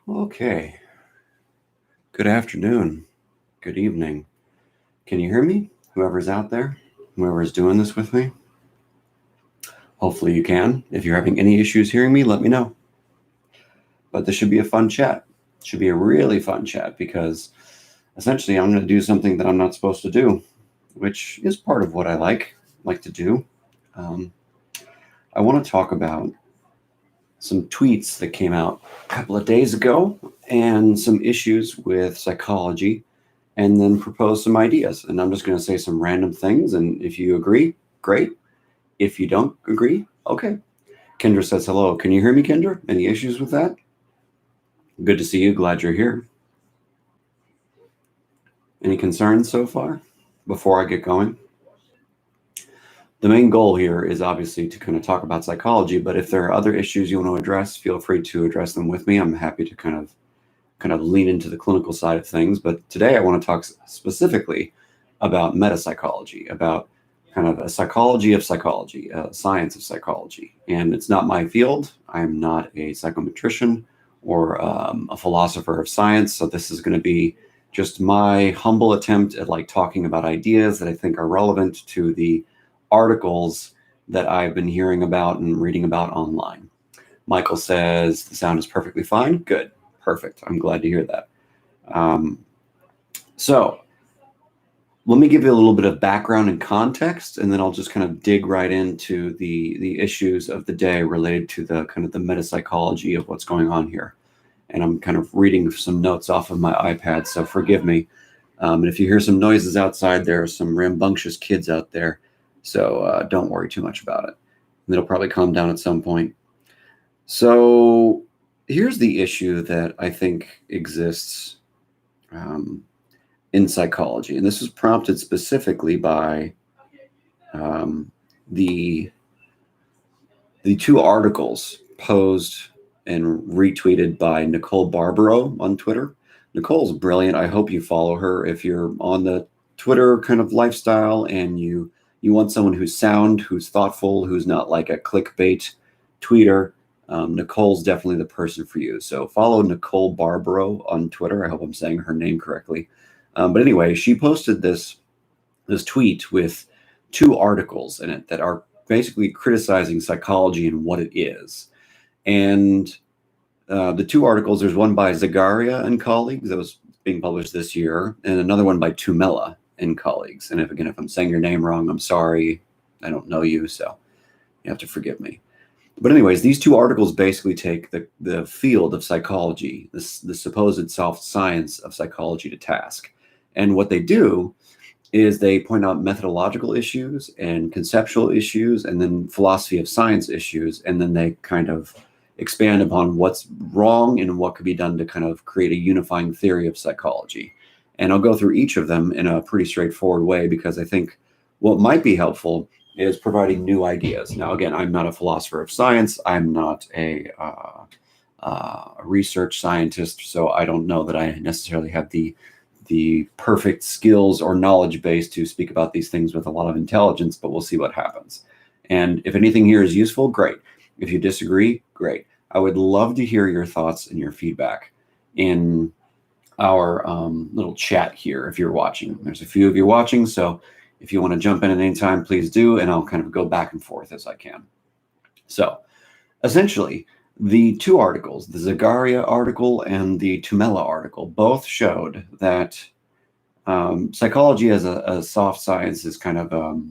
Okay. Good afternoon. Good evening. Can you hear me? Whoever's out there, whoever's doing this with me. Hopefully you can. If you're having any issues hearing me, let me know. But this should be a fun chat. It should be a really fun chat because essentially I'm going to do something that I'm not supposed to do, which is part of what I like to do. I want to talk about some tweets that came out a couple of days ago and some issues with psychology, and then propose some ideas. And I'm just going to say some random things. And if you agree, great. If you don't agree, okay. Kendra says hello. Can you hear me, Kendra? Any issues with that? Good to see you. Glad you're here. Any concerns so far before I get going? The main goal here is obviously to kind of talk about psychology, but if there are other issues you want to address, feel free to address them with me. I'm happy to kind of lean into the clinical side of things. But today I want to talk specifically about metapsychology, about kind of a psychology of psychology, a science of psychology. And it's not my field. I'm not a psychometrician or a philosopher of science. So this is going to be just my humble attempt at talking about ideas that I think are relevant to the articles that I've been hearing about and reading about online. Michael says the sound is perfectly fine. Good. Perfect. I'm glad to hear that. So let me give you a little bit of background and context, and then I'll just kind of dig right into the issues of the day related to the kind of the metapsychology of what's going on here. And I'm kind of reading some notes off of my iPad, so forgive me. And if you hear some noises outside, there are some rambunctious kids out there, so don't worry too much about it. It'll probably calm down at some point. So here's the issue that I think exists in psychology, and this was prompted specifically by the two articles posed and retweeted by Nicole Barbaro on Twitter. Nicole's brilliant. I hope you follow her if you're on the Twitter kind of lifestyle and you want someone who's sound, who's thoughtful, who's not like a clickbait tweeter. Nicole's definitely the person for you. So follow Nicole Barbaro on Twitter. I hope I'm saying her name correctly. But anyway, she posted this tweet with two articles in it that are basically criticizing psychology and what it is. And the two articles, there's one by Zagaria and colleagues that was being published this year, and another one by Tamela and colleagues. And if I'm saying your name wrong, I'm sorry. I don't know you, so you have to forgive me. But anyways, these two articles basically take the field of psychology, the supposed soft science of psychology, to task. And what they do is they point out methodological issues and conceptual issues and then philosophy of science issues. And then they kind of expand upon what's wrong and what could be done to kind of create a unifying theory of psychology. And I'll go through each of them in a pretty straightforward way because I think what might be helpful is providing new ideas. Now, again, I'm not a philosopher of science. I'm not a research scientist, so I don't know that I necessarily have the perfect skills or knowledge base to speak about these things with a lot of intelligence, but we'll see what happens. And if anything here is useful, great. If you disagree, great. I would love to hear your thoughts and your feedback in our little chat here if you're watching. There's a few of you watching, so if you want to jump in at any time, please do, and I'll kind of go back and forth as I can. So essentially, the two articles, the Zagaria article and the Tamela article, both showed that psychology as a soft science is kind of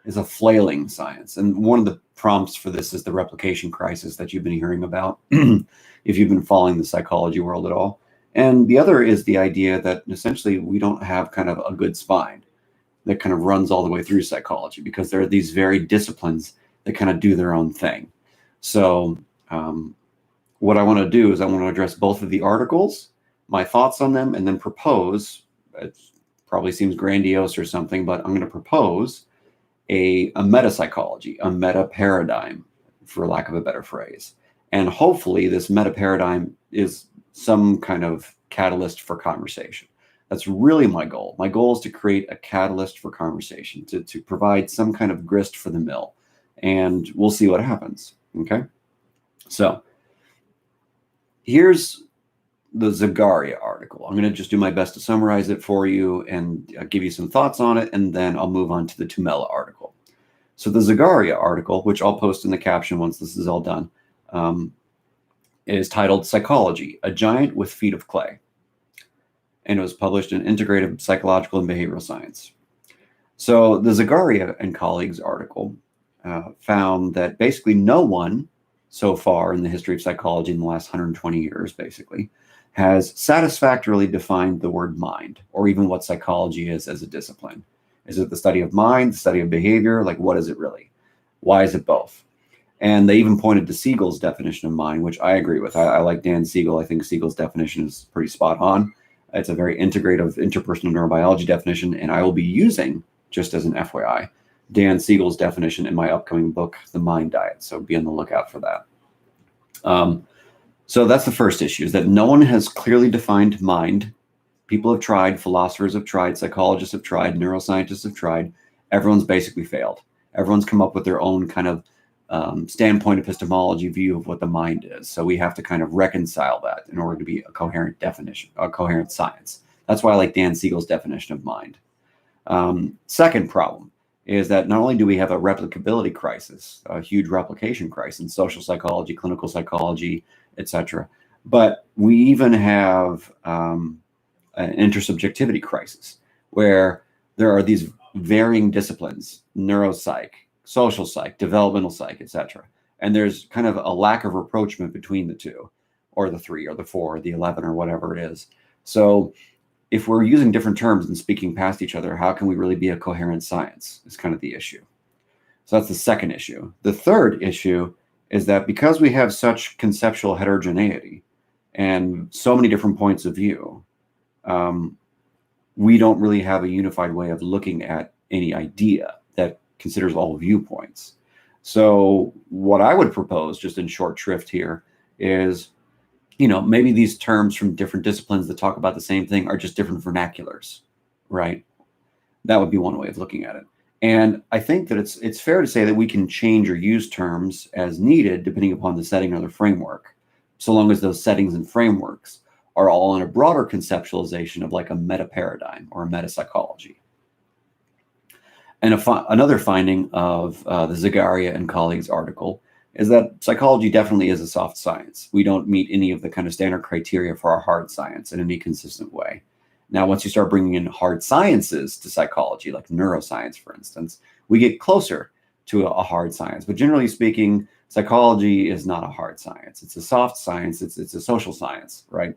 is a flailing science. And one of the prompts for this is the replication crisis that you've been hearing about if you've been following the psychology world at all. And the other is the idea that essentially we don't have kind of a good spine that kind of runs all the way through psychology because there are these varied disciplines that kind of do their own thing. So what I want to do is I want to address both of the articles, my thoughts on them, and then propose, it probably seems grandiose or something, but I'm going to propose a meta-psychology, a meta-paradigm, for lack of a better phrase. And hopefully this meta-paradigm is some kind of catalyst for conversation. That's really my goal. My goal is to create a catalyst for conversation, to provide some kind of grist for the mill. And we'll see what happens, okay? So Here's the Zagaria article. I'm going to just do my best to summarize it for you and give you some thoughts on it, and then I'll move on to the Tamela article. So the Zagaria article, which I'll post in the caption once this is all done, is titled Psychology, a Giant with Feet of Clay. And it was published in Integrative Psychological and Behavioral Science. So the Zagaria and colleagues article found that basically no one so far in the history of psychology in the last 120 years, basically, has satisfactorily defined the word mind, or even what psychology is as a discipline. Is it the study of mind, the study of behavior? Like, what is it really? Why is it both? And they even pointed to Siegel's definition of mind, which I agree with. I like Dan Siegel. I think Siegel's definition is pretty spot on. It's a very integrative interpersonal neurobiology definition, and I will be using, just as an FYI, Dan Siegel's definition in my upcoming book, The Mind Diet. So be on the lookout for that. So that's the first issue, is that no one has clearly defined mind. People have tried, philosophers have tried, psychologists have tried, neuroscientists have tried. Everyone's basically failed. Everyone's come up with their own kind of standpoint epistemology view of what the mind is. So we have to kind of reconcile that in order to be a coherent definition, a coherent science. That's why I like Dan Siegel's definition of mind. Second problem is that not only do we have a replicability crisis, a huge replication crisis in social psychology, clinical psychology, etc., but we even have an intersubjectivity crisis where there are these varying disciplines, neuropsych, social psych, developmental psych, etc. And there's kind of a lack of rapprochement between the two, or the three, or the four, or the 11, or whatever it is. So if we're using different terms and speaking past each other, how can we really be a coherent science is kind of the issue. So that's the second issue. The third issue is that because we have such conceptual heterogeneity and so many different points of view, we don't really have a unified way of looking at any idea that considers all viewpoints. So what I would propose, just in short shrift here, is, maybe these terms from different disciplines that talk about the same thing are just different vernaculars, right? That would be one way of looking at it. And I think that it's fair to say that we can change or use terms as needed depending upon the setting or the framework, so long as those settings and frameworks are all in a broader conceptualization of like a meta paradigm or a meta psychology. And another finding of the Zagaria and colleagues article is that psychology definitely is a soft science. We don't meet any of the kind of standard criteria for our hard science in any consistent way. Now, once you start bringing in hard sciences to psychology, like neuroscience, for instance, we get closer to a hard science. But generally speaking, psychology is not a hard science. It's a soft science. It's a social science, right?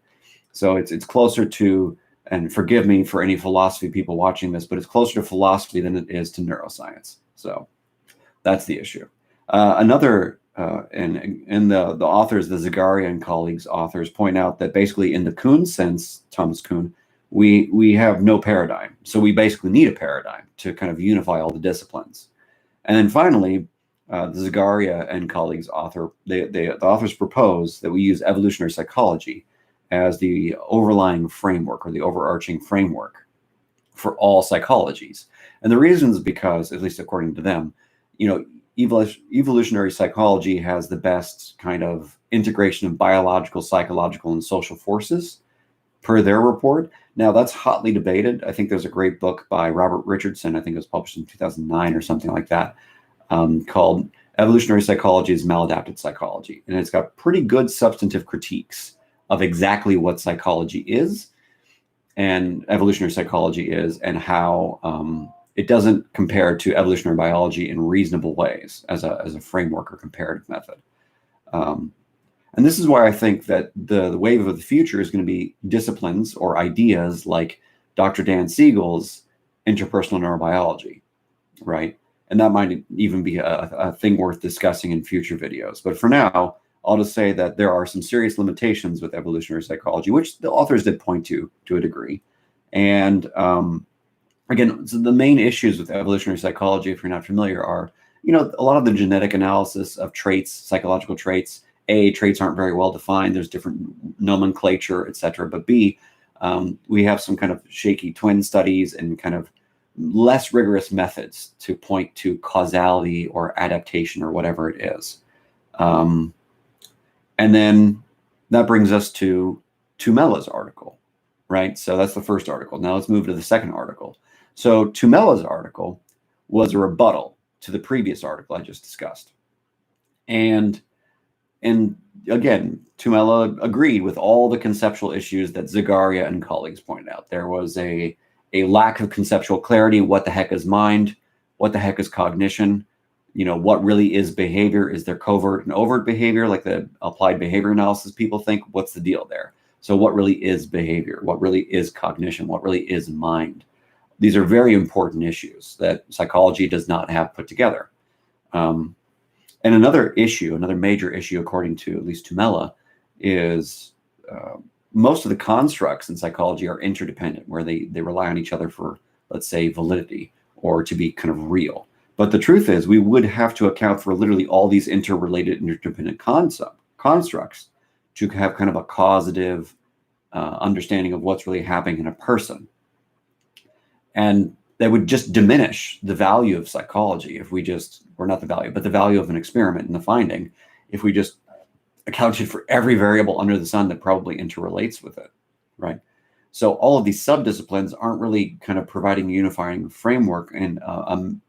So it's closer to, and forgive me for any philosophy people watching this, but it's closer to philosophy than it is to neuroscience. So that's the issue. And the authors, the Zagaria and colleagues authors, point out that basically in the Kuhn sense, Thomas Kuhn, we have no paradigm. So we basically need a paradigm to kind of unify all the disciplines. And then finally, the Zagaria and colleagues the authors propose that we use evolutionary psychology as the overlying framework or the overarching framework for all psychologies. And the reason is because, at least according to them, evolutionary psychology has the best kind of integration of biological, psychological, and social forces per their report. Now, that's hotly debated. I think there's a great book by Robert Richardson, I think it was published in 2009 or something like that, called Evolutionary Psychology is Maladapted Psychology. And it's got pretty good substantive critiques of exactly what psychology is and evolutionary psychology is, and how it doesn't compare to evolutionary biology in reasonable ways as a framework or comparative method. And this is why I think that the wave of the future is going to be disciplines or ideas like Dr. Dan Siegel's interpersonal neurobiology, right? And that might even be a thing worth discussing in future videos. But for now, I'll just say that there are some serious limitations with evolutionary psychology, which the authors did point to a degree. And again, so the main issues with evolutionary psychology, if you're not familiar, are, a lot of the genetic analysis of traits, psychological traits. A, traits aren't very well defined. There's different nomenclature, et cetera. But B, we have some kind of shaky twin studies and kind of less rigorous methods to point to causality or adaptation or whatever it is. And then That brings us to Tamela's article, right? So that's the first article. Now let's move to the second article. So Tamela's article was a rebuttal to the previous article I just discussed. And again, Tamela agreed with all the conceptual issues that Zagaria and colleagues pointed out. There was a lack of conceptual clarity. What the heck is mind? What the heck is cognition? What really is behavior? Is there covert and overt behavior, like the applied behavior analysis people think? What's the deal there? So what really is behavior? What really is cognition? What really is mind? These are very important issues that psychology does not have put together. And another major issue, according to at least Tamela, is most of the constructs in psychology are interdependent, where they rely on each other for, let's say, validity or to be kind of real. But the truth is, we would have to account for literally all these interrelated, interdependent constructs to have kind of a causative understanding of what's really happening in a person. And that would just diminish the value of psychology if we just, or not the value, but the value of an experiment and the finding, if we just accounted for every variable under the sun that probably interrelates with it, right? So all of these subdisciplines aren't really kind of providing a unifying framework and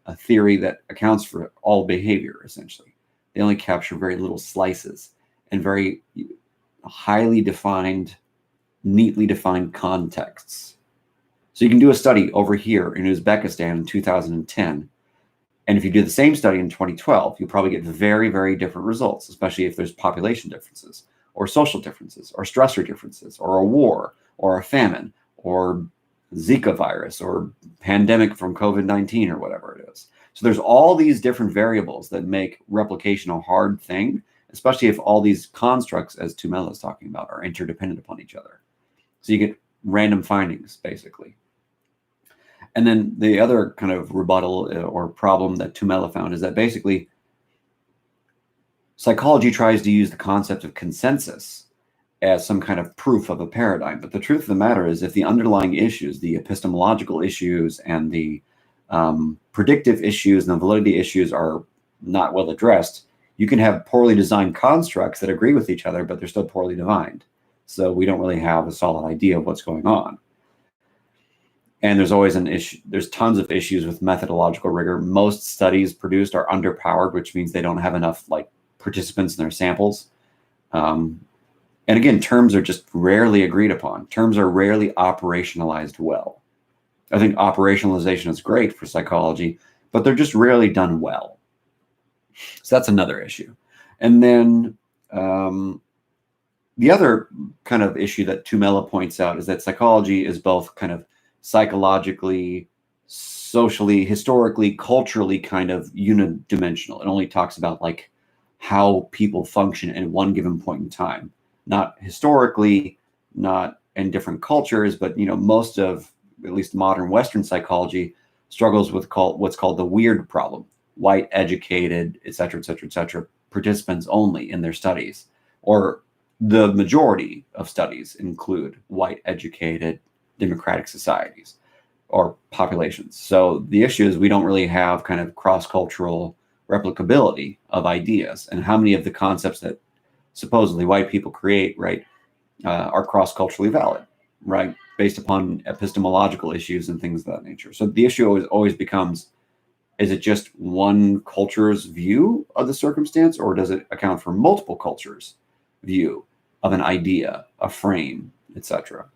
a theory that accounts for all behavior, essentially. They only capture very little slices and very highly defined, neatly defined contexts. So you can do a study over here in Uzbekistan in 2010. And if you do the same study in 2012, you'll probably get very, very different results, especially if there's population differences or social differences or stressor differences or a war or a famine or Zika virus or pandemic from COVID-19 or whatever it is. So there's all these different variables that make replication a hard thing, especially if all these constructs, as Tamela is talking about, are interdependent upon each other. So you get random findings, basically. And then the other kind of rebuttal or problem that Tamela found is that basically psychology tries to use the concept of consensus as some kind of proof of a paradigm. But the truth of the matter is, if the underlying issues, the epistemological issues and the predictive issues and the validity issues are not well addressed, you can have poorly designed constructs that agree with each other, but they're still poorly defined. So we don't really have a solid idea of what's going on. And there's always an issue. There's tons of issues with methodological rigor. Most studies produced are underpowered, which means they don't have enough participants in their samples. And again, terms are just rarely agreed upon. Terms are rarely operationalized well. I think operationalization is great for psychology, but they're just rarely done well. So that's another issue. And then the other kind of issue that Tamela points out is that psychology is both kind of psychologically, socially, historically, culturally kind of unidimensional. It only talks about how people function in one given point in time, not historically, not in different cultures, but most of at least modern Western psychology struggles with what's called the weird problem: white, educated, et cetera, et cetera, et cetera, participants only in their studies, or the majority of studies include white, educated, democratic societies or populations. So the issue is we don't really have kind of cross-cultural replicability of ideas, and how many of the concepts that supposedly white people create, right, are cross-culturally valid, right, based upon epistemological issues and things of that nature. So the issue always becomes, is it just one culture's view of the circumstance, or does it account for multiple cultures' view of an idea, a frame, etc.?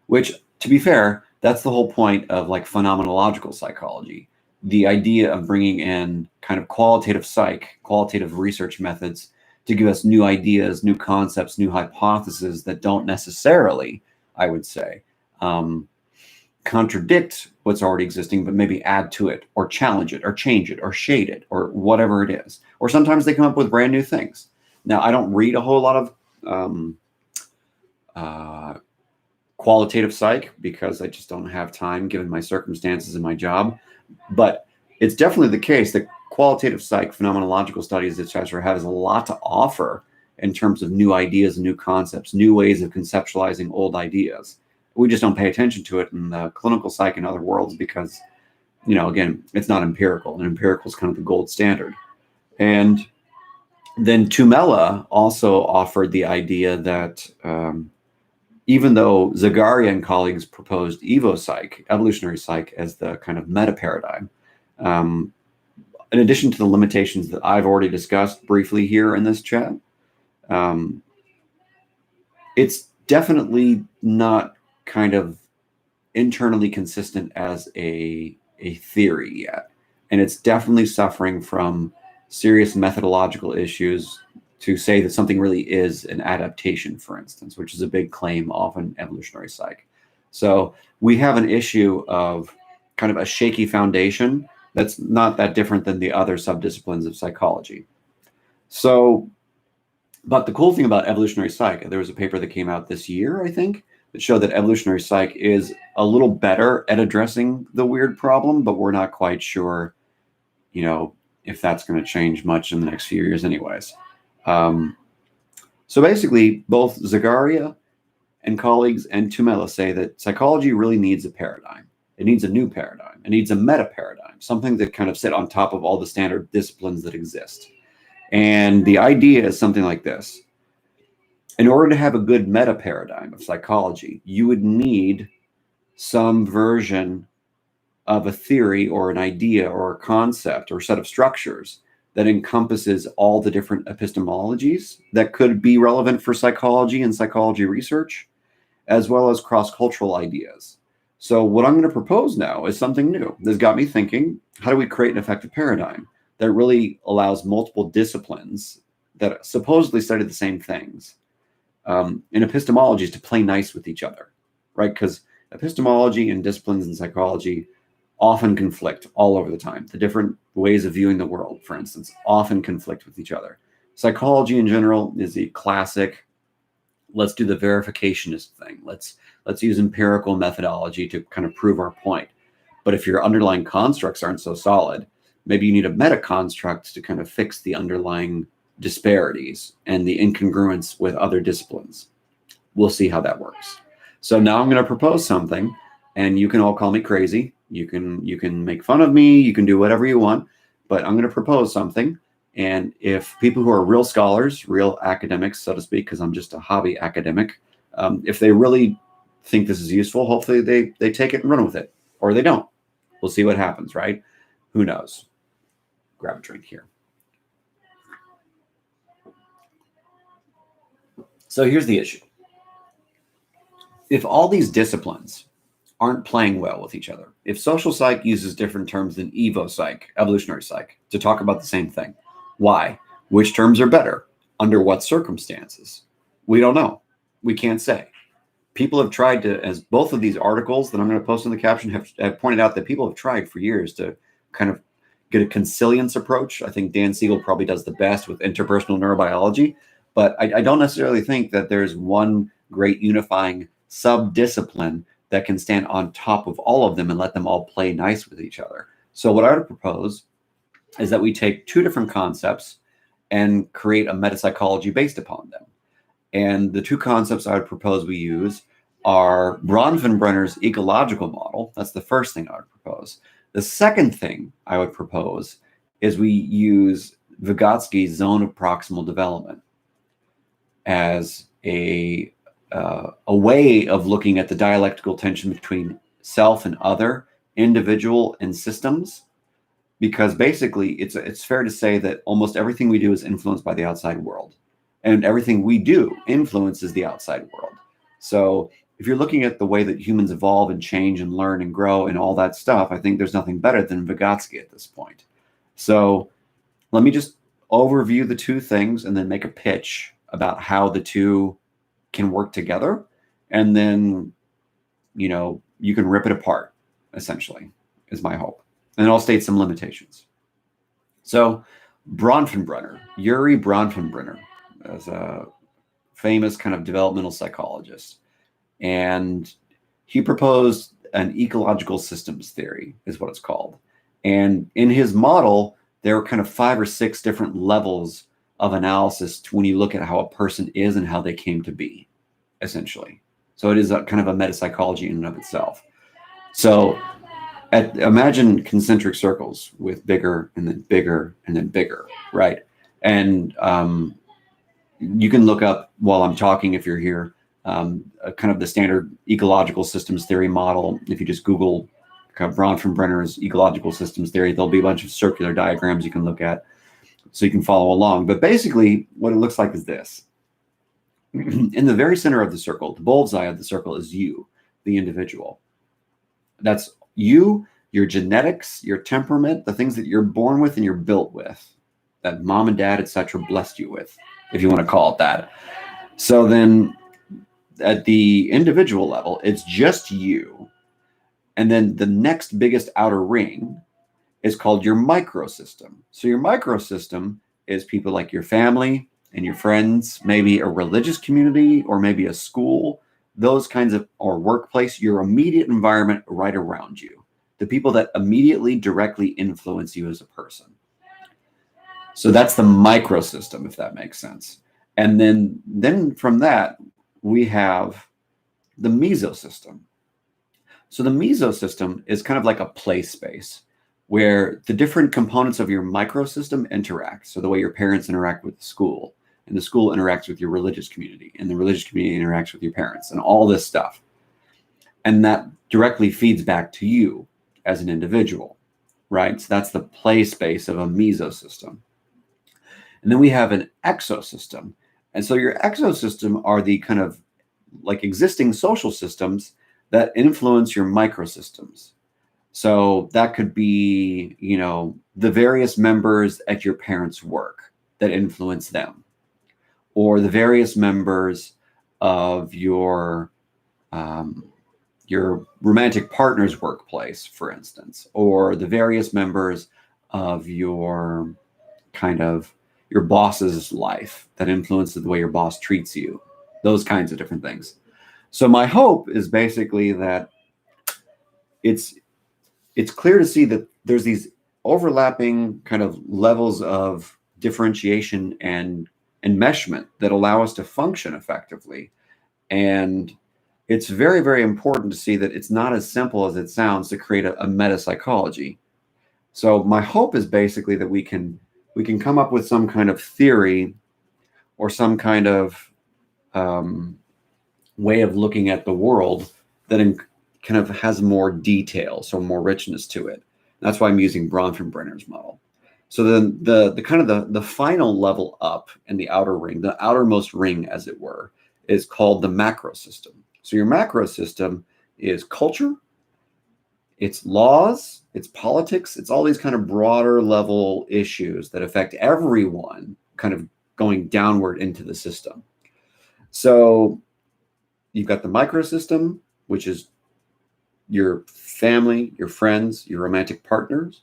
Which, to be fair, that's the whole point of phenomenological psychology. The idea of bringing in kind of qualitative psych, qualitative research methods to give us new ideas, new concepts, new hypotheses that don't necessarily, I would say, contradict what's already existing, but maybe add to it or challenge it or change it or shade it or whatever it is. Or sometimes they come up with brand new things. Now, I don't read a whole lot of qualitative psych because I just don't have time given my circumstances and my job. But it's definitely the case that qualitative psych, phenomenological studies, etc., has a lot to offer in terms of new ideas and new concepts, new ways of conceptualizing old ideas. We just don't pay attention to it in the clinical psych and other worlds because, again, it's not empirical, and empirical is kind of the gold standard. And Then Tamela also offered the idea that even though Zagaria and colleagues proposed Evo-psych, evolutionary psych, as the kind of meta paradigm, in addition to the limitations that I've already discussed briefly here in this chat, it's definitely not kind of internally consistent as a theory yet. And it's definitely suffering from serious methodological issues to say that something really is an adaptation, for instance, which is a big claim of an evolutionary psych. So we have an issue of kind of a shaky foundation that's not that different than the other subdisciplines of psychology. So, but the cool thing about evolutionary psych, there was a paper that came out this year, I think, that showed that evolutionary psych is a little better at addressing the weird problem, but we're not quite sure, you know, if that's going to change much in the next few years anyways. So basically, both Zagaria and colleagues and Tamela say that psychology really needs a paradigm. It needs a new paradigm. It needs a meta paradigm, something that kind of sit on top of all the standard disciplines that exist. And the idea is something like this. In order to have a good meta paradigm of psychology, you would need some version of a theory or an idea or a concept or set of structures that encompasses all the different epistemologies that could be relevant for psychology and psychology research, as well as cross-cultural ideas. So what I'm going to propose now is something new. This got me thinking, how do we create an effective paradigm that really allows multiple disciplines that supposedly study the same things in epistemologies to play nice with each other, right? Because epistemology and disciplines in psychology often conflict all over the time. The different ways of viewing the world, for instance, often conflict with each other. Psychology in general is the classic, let's do the verificationist thing. Let's use empirical methodology to kind of prove our point. But if your underlying constructs aren't so solid, maybe you need a meta construct to kind of fix the underlying disparities and the incongruence with other disciplines. We'll see how that works. So now I'm going to propose something, and you can all call me crazy. You can make fun of me. You can do whatever you want, but I'm going to propose something. And if people who are real scholars, real academics, so to speak, because I'm just a hobby academic, if they really think this is useful, hopefully they take it and run with it, or they don't. We'll see what happens, right? Who knows? Grab a drink here. So here's the issue. If all these disciplines aren't playing well with each other, if social psych uses different terms than evo psych, evolutionary psych, to talk about the same thing, why? Which terms are better? Under what circumstances? We don't know. We can't say. People have tried to, as both of these articles that I'm going to post in the caption have pointed out, that people have tried for years to kind of get a consilience approach. I think Dan Siegel probably does the best with interpersonal neurobiology, but I don't necessarily think that there's one great unifying sub-discipline that can stand on top of all of them and let them all play nice with each other. So what I would propose is that we take two different concepts and create a metapsychology based upon them. And the two concepts I would propose we use are Bronfenbrenner's ecological model. That's the first thing I would propose. The second thing I would propose is we use Vygotsky Zone of proximal development as a way of looking at the dialectical tension between self and other, individual and systems, because basically it's fair to say that almost everything we do is influenced by the outside world, and everything we do influences the outside world. So if you're looking at the way that humans evolve and change and learn and grow and all that stuff, I think there's nothing better than Vygotsky at this point. So let me just overview the two things and then make a pitch about how the two can work together, and then you can rip it apart, essentially, is my hope. And I'll state some limitations. So Bronfenbrenner, Urie Bronfenbrenner, is a famous kind of developmental psychologist, and he proposed an ecological systems theory, is what it's called. And in his model, there are kind of 5 or 6 different levels of analysis when you look at how a person is and how they came to be, essentially. So it is a kind of a metapsychology in and of itself. So imagine concentric circles with bigger and then bigger and then bigger, right? And you can look up while I'm talking, if you're here, kind of the standard ecological systems theory model. If you just Google kind of Bronfenbrenner's ecological systems theory, there'll be a bunch of circular diagrams you can look at so you can follow along. But basically, what it looks like is this. In the very center of the circle, the bullseye of the circle is you, the individual. That's you, your genetics, your temperament, the things that you're born with and you're built with, that mom and dad, etc., blessed you with, if you want to call it that. So then at the individual level, it's just you. And then the next biggest outer ring is called your microsystem. So your microsystem is people like your family and your friends, maybe a religious community or maybe a school, those kinds of, or workplace, your immediate environment right around you, the people that immediately directly influence you as a person. So that's the microsystem, if that makes sense. And then from that, we have the mesosystem. So the mesosystem is kind of like a play space where the different components of your microsystem interact. So the way your parents interact with the school, and the school interacts with your religious community, and the religious community interacts with your parents, and all this stuff. And that directly feeds back to you as an individual, right? So that's the play space of a mesosystem. And then we have an exosystem. And so your exosystem are the kind of like existing social systems that influence your microsystems. So that could be, you know, the various members at your parents' work that influence them, or the various members of your romantic partner's workplace, for instance, or the various members of your kind of your boss's life that influences the way your boss treats you, those kinds of different things. So my hope is basically that it's clear to see that there's these overlapping kind of levels of differentiation and enmeshment that allow us to function effectively. And it's very, very important to see that it's not as simple as it sounds to create a meta psychology. So my hope is basically that we can come up with some kind of theory or some kind of way of looking at the world that kind of has more detail, so more richness to it. That's why I'm using Bronfenbrenner's model. So then the kind of the final level up in the outer ring, the outermost ring, as it were, is called the macro system. So your macro system is culture, it's laws, it's politics, it's all these kind of broader level issues that affect everyone, kind of going downward into the system. So you've got the micro system, which is your family, your friends, your romantic partners.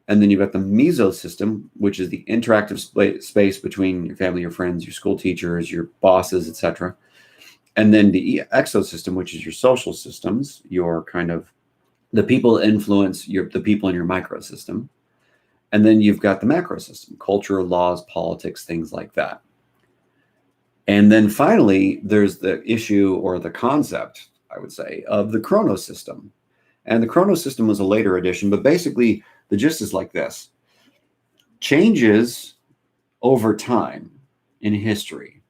And then you've got the mesosystem, which is the interactive space between your family, your friends, your school teachers, your bosses, etc. And then the exosystem, which is your social systems, your kind of the people influence the people in your microsystem. And then you've got the macro system, culture, laws, politics, things like that. And then finally, there's the issue or the concept, I would say, of the chronosystem. And the chronosystem was a later addition, but basically the gist is like this. Changes over time in history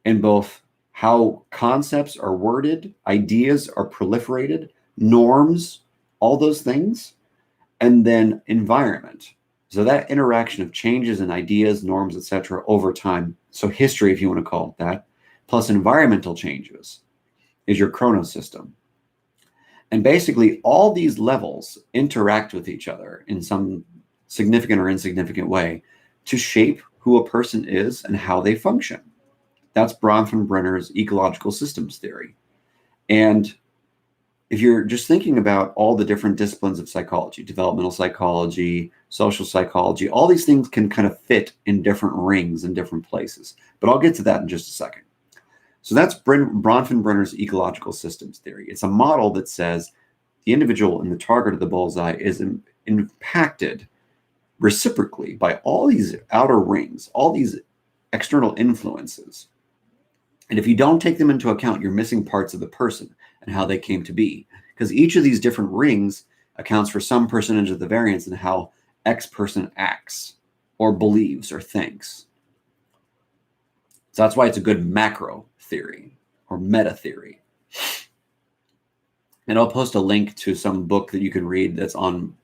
in both how concepts are worded, ideas are proliferated, norms, all those things, and then environment. So that interaction of changes in ideas, norms, etc. over time, so history, if you want to call it that, plus environmental changes is your chronosystem. And basically all these levels interact with each other in some significant or insignificant way to shape who a person is and how they function. That's Bronfenbrenner's ecological systems theory. And if you're just thinking about all the different disciplines of psychology, developmental psychology, social psychology, all these things can kind of fit in different rings in different places. But I'll get to that in just a second. So that's Bronfenbrenner's ecological systems theory. It's a model that says the individual and the target of the bullseye is impacted reciprocally by all these outer rings, all these external influences. And if you don't take them into account, you're missing parts of the person and how they came to be. Because each of these different rings accounts for some percentage of the variance in how X person acts or believes or thinks. So that's why it's a good macro theory or meta theory. And I'll post a link to some book that you can read that's from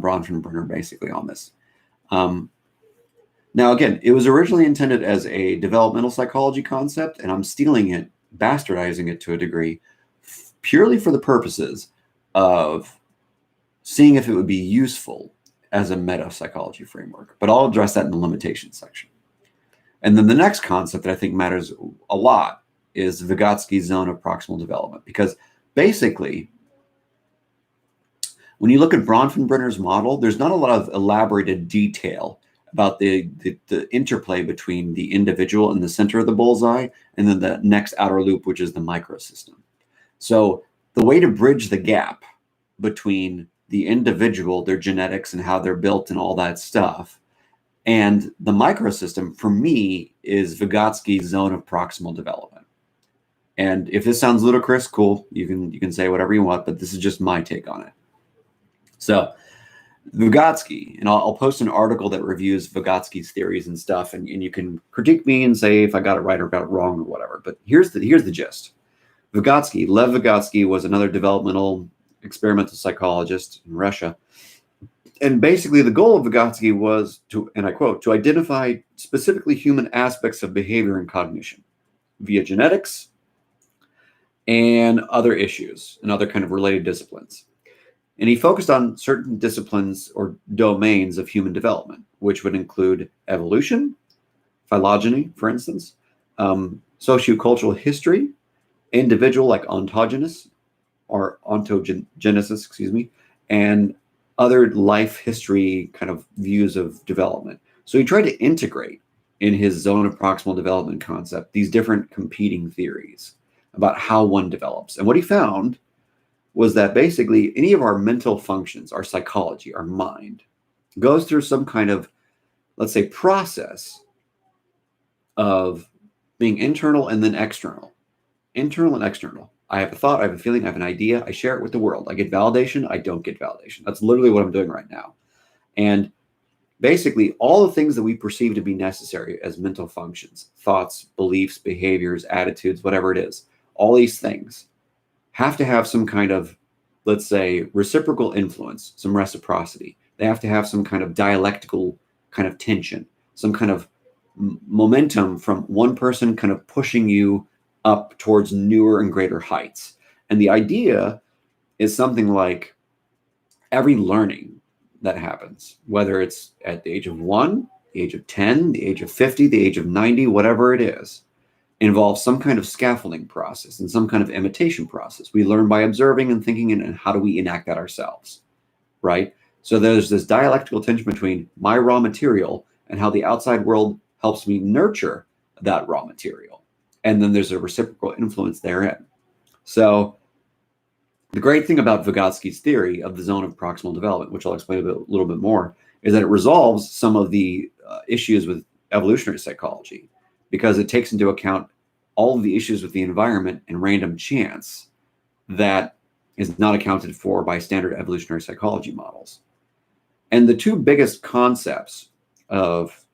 Bronfenbrenner basically on this. Now, again, it was originally intended as a developmental psychology concept, and I'm stealing it, bastardizing it to a degree, purely for the purposes of seeing if it would be useful as a meta-psychology framework. But I'll address that in the limitations section. And then the next concept that I think matters a lot is Vygotsky Zone of proximal development. Because basically, when you look at Bronfenbrenner's model, there's not a lot of elaborated detail about the interplay between the individual in the center of the bullseye and then the next outer loop, which is the microsystem. So the way to bridge the gap between the individual, their genetics and how they're built and all that stuff, and the microsystem, for me, is Vygotsky Zone of proximal development. And if this sounds ludicrous, cool, you can say whatever you want, but this is just my take on it. So Vygotsky, and I'll post an article that reviews Vygotsky's theories and stuff, and you can critique me and say if I got it right or got it wrong or whatever. But here's the gist. Lev Vygotsky was another developmental experimental psychologist in Russia. And basically the goal of Vygotsky was to, and I quote, to identify specifically human aspects of behavior and cognition via genetics and other issues and other kind of related disciplines. And he focused on certain disciplines or domains of human development, which would include evolution, phylogeny, for instance, sociocultural history, individual like ontogenesis, and other life history kind of views of development. So he tried to integrate in his zone of proximal development concept these different competing theories about how one develops. And what he found was that basically any of our mental functions, our psychology, our mind, goes through some kind of, let's say, process of being internal and then external. Internal and external. I have a thought, I have a feeling, I have an idea, I share it with the world. I get validation, I don't get validation. That's literally what I'm doing right now. And basically, all the things that we perceive to be necessary as mental functions, thoughts, beliefs, behaviors, attitudes, whatever it is, all these things have to have some kind of, let's say, reciprocal influence, some reciprocity. They have to have some kind of dialectical kind of tension, some kind of momentum from one person kind of pushing you up towards newer and greater heights. And the idea is something like every learning that happens, whether it's at the age of 1, the age of 10, the age of 50, the age of 90, whatever it is, involves some kind of scaffolding process and some kind of imitation process. We learn by observing and thinking, and how do we enact that ourselves, right? So there's this dialectical tension between my raw material and how the outside world helps me nurture that raw material. And then there's a reciprocal influence therein. So the great thing about Vygotsky's theory of the zone of proximal development, which I'll explain a little bit more, is that it resolves some of the issues with evolutionary psychology, because it takes into account all of the issues with the environment and random chance that is not accounted for by standard evolutionary psychology models. And the two biggest concepts of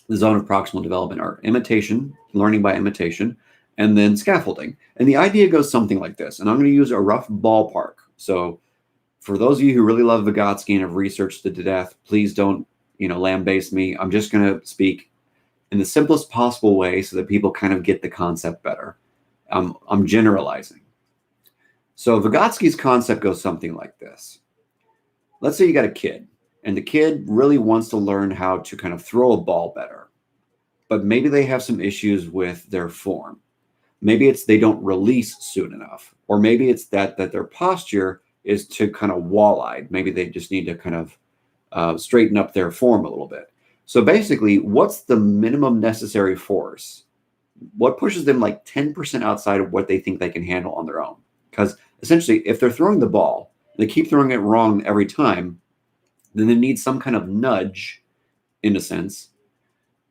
the zone of proximal development are imitation, learning by imitation, and then scaffolding. And the idea goes something like this, and I'm going to use a rough ballpark. So for those of you who really love Vygotsky and have researched it to death, please don't, lambaste me. I'm just going to speak in the simplest possible way so that people kind of get the concept better. I'm generalizing. So Vygotsky's concept goes something like this. Let's say you got a kid, and the kid really wants to learn how to kind of throw a ball better, but maybe they have some issues with their form. Maybe it's they don't release soon enough, or maybe it's that their posture is too kind of wall-eyed. Maybe they just need to kind of straighten up their form a little bit. So basically, what's the minimum necessary force? What pushes them like 10% outside of what they think they can handle on their own? Because essentially, if they're throwing the ball, they keep throwing it wrong every time, then they need some kind of nudge, in a sense,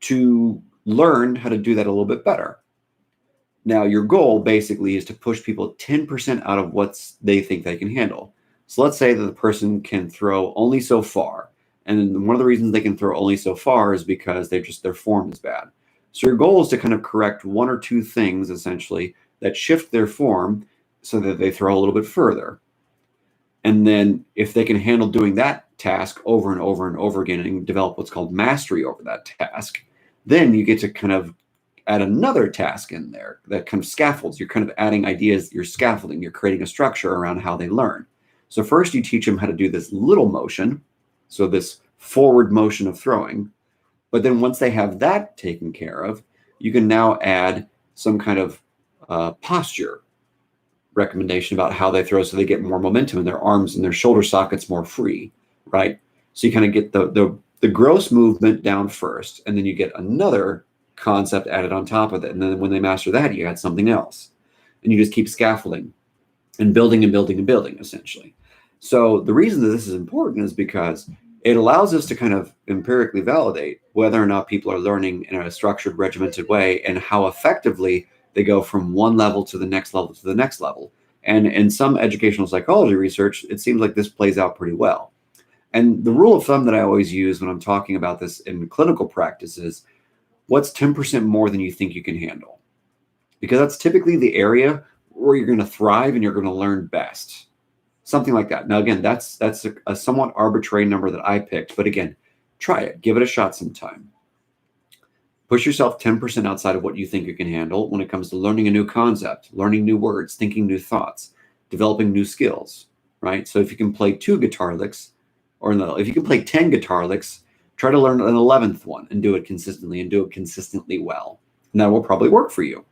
to learn how to do that a little bit better. Now, your goal basically is to push people 10% out of what they think they can handle. So let's say that the person can throw only so far, And one of the reasons they can throw only so far is because their form is bad. So your goal is to kind of correct one or two things, essentially, that shift their form so that they throw a little bit further. And then if they can handle doing that task over and over and over again and develop what's called mastery over that task, then you get to kind of add another task in there that kind of scaffolds. You're kind of adding ideas, you're scaffolding, you're creating a structure around how they learn. So first you teach them how to do this little motion, so this forward motion of throwing. But then once they have that taken care of, you can now add some kind of posture recommendation about how they throw so they get more momentum in their arms and their shoulder sockets more free, right? So you kind of get the gross movement down first, and then you get another concept added on top of it. And then when they master that, you add something else. And you just keep scaffolding and building and building and building, essentially. So the reason that this is important is because it allows us to kind of empirically validate whether or not people are learning in a structured, regimented way and how effectively they go from one level to the next level to the next level. And in some educational psychology research, it seems like this plays out pretty well. And the rule of thumb that I always use when I'm talking about this in clinical practice is, what's 10% more than you think you can handle? Because that's typically the area where you're going to thrive and you're going to learn best. Something like that. Now, again, that's a somewhat arbitrary number that I picked. But again, try it. Give it a shot sometime. Push yourself 10% outside of what you think you can handle when it comes to learning a new concept, learning new words, thinking new thoughts, developing new skills, right? So if you can play 2 guitar licks, or no, if you can play 10 guitar licks, try to learn an 11th one and do it consistently and do it consistently well. And that will probably work for you.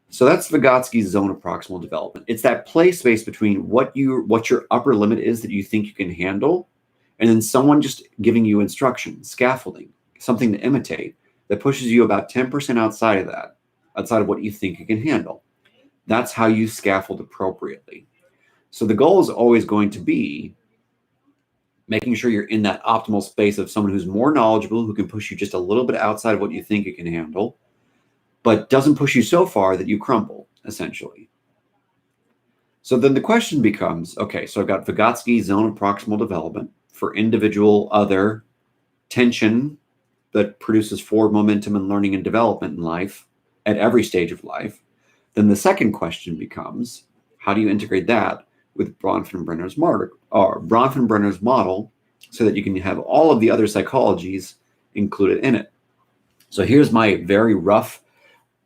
So that's Vygotsky Zone of proximal development. It's that play space between what your upper limit is that you think you can handle, and then someone just giving you instruction, scaffolding, something to imitate that pushes you about 10% outside of that, outside of what you think you can handle. That's how you scaffold appropriately. So the goal is always going to be making sure you're in that optimal space of someone who's more knowledgeable, who can push you just a little bit outside of what you think you can handle, but doesn't push you so far that you crumble, essentially. So then the question becomes, okay, so I've got Vygotsky Zone of proximal development for individual other tension that produces forward momentum and learning and development in life at every stage of life. Then the second question becomes, how do you integrate that with Bronfenbrenner's model so that you can have all of the other psychologies included in it? So here's my very rough,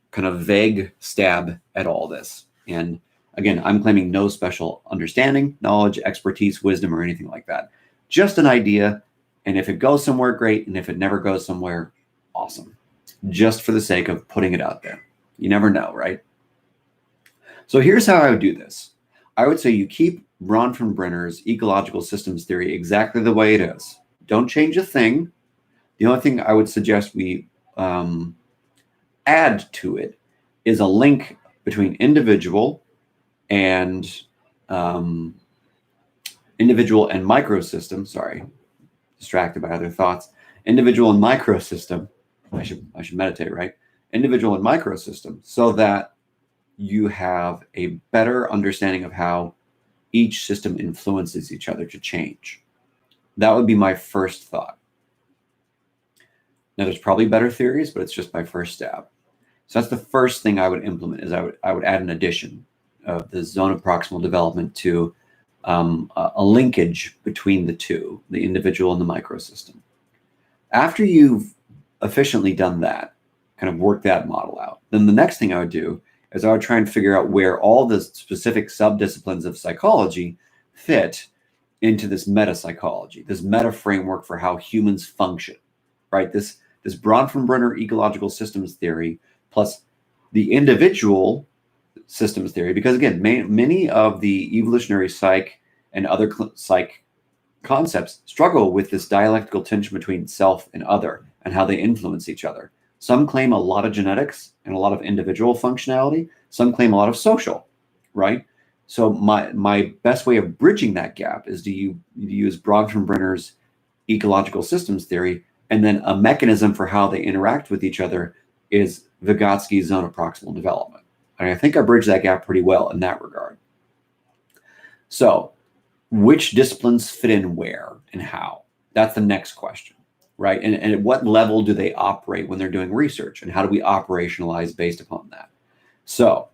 kind of vague stab at all this. And again, I'm claiming no special understanding, knowledge, expertise, wisdom, or anything like that. Just an idea. And if it goes somewhere, great. And if it never goes somewhere, awesome. Just for the sake of putting it out there. You never know, right? So here's how I would do this. I would say you keep Bronfenbrenner's ecological systems theory exactly the way it is. Don't change a thing. The only thing I would suggest we add to it is a link between individual and microsystem. Sorry, distracted by other thoughts. Individual and microsystem. I should meditate, right? Individual and microsystem, so that you have a better understanding of how each system influences each other to change. That would be my first thought. Now, there's probably better theories, but it's just my first stab. So that's the first thing I would implement, is I would add an addition of the zone of proximal development to a linkage between the two, the individual and the microsystem. After you've efficiently done that, kind of work that model out, then the next thing I would do is I would try and figure out where all the specific subdisciplines of psychology fit into this meta psychology, this meta framework for how humans function, right? This Bronfenbrenner ecological systems theory plus the individual systems theory, because again, many of the evolutionary psych and other psych concepts struggle with this dialectical tension between self and other and how they influence each other. Some claim a lot of genetics and a lot of individual functionality. Some claim a lot of social, right? So my best way of bridging that gap is to use Bronfenbrenner's ecological systems theory, and then a mechanism for how they interact with each other is Vygotsky Zone of proximal development. And I think I bridge that gap pretty well in that regard. So which disciplines fit in where and how? That's the next question, right? And at what level do they operate when they're doing research, and how do we operationalize based upon that? So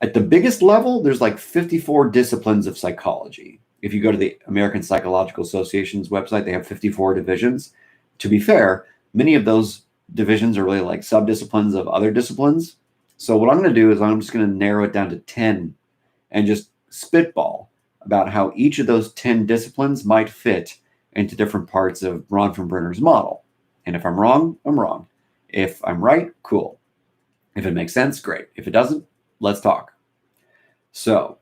at the biggest level, there's like 54 disciplines of psychology. If you go to the American Psychological Association's website, they have 54 divisions. To be fair, many of those divisions are really like subdisciplines of other disciplines. So what I'm going to do is I'm just going to narrow it down to 10 and just spitball about how each of those 10 disciplines might fit into different parts of Bronfenbrenner's model. And if I'm wrong, I'm wrong. If I'm right, cool. If it makes sense, great. If it doesn't, let's talk. So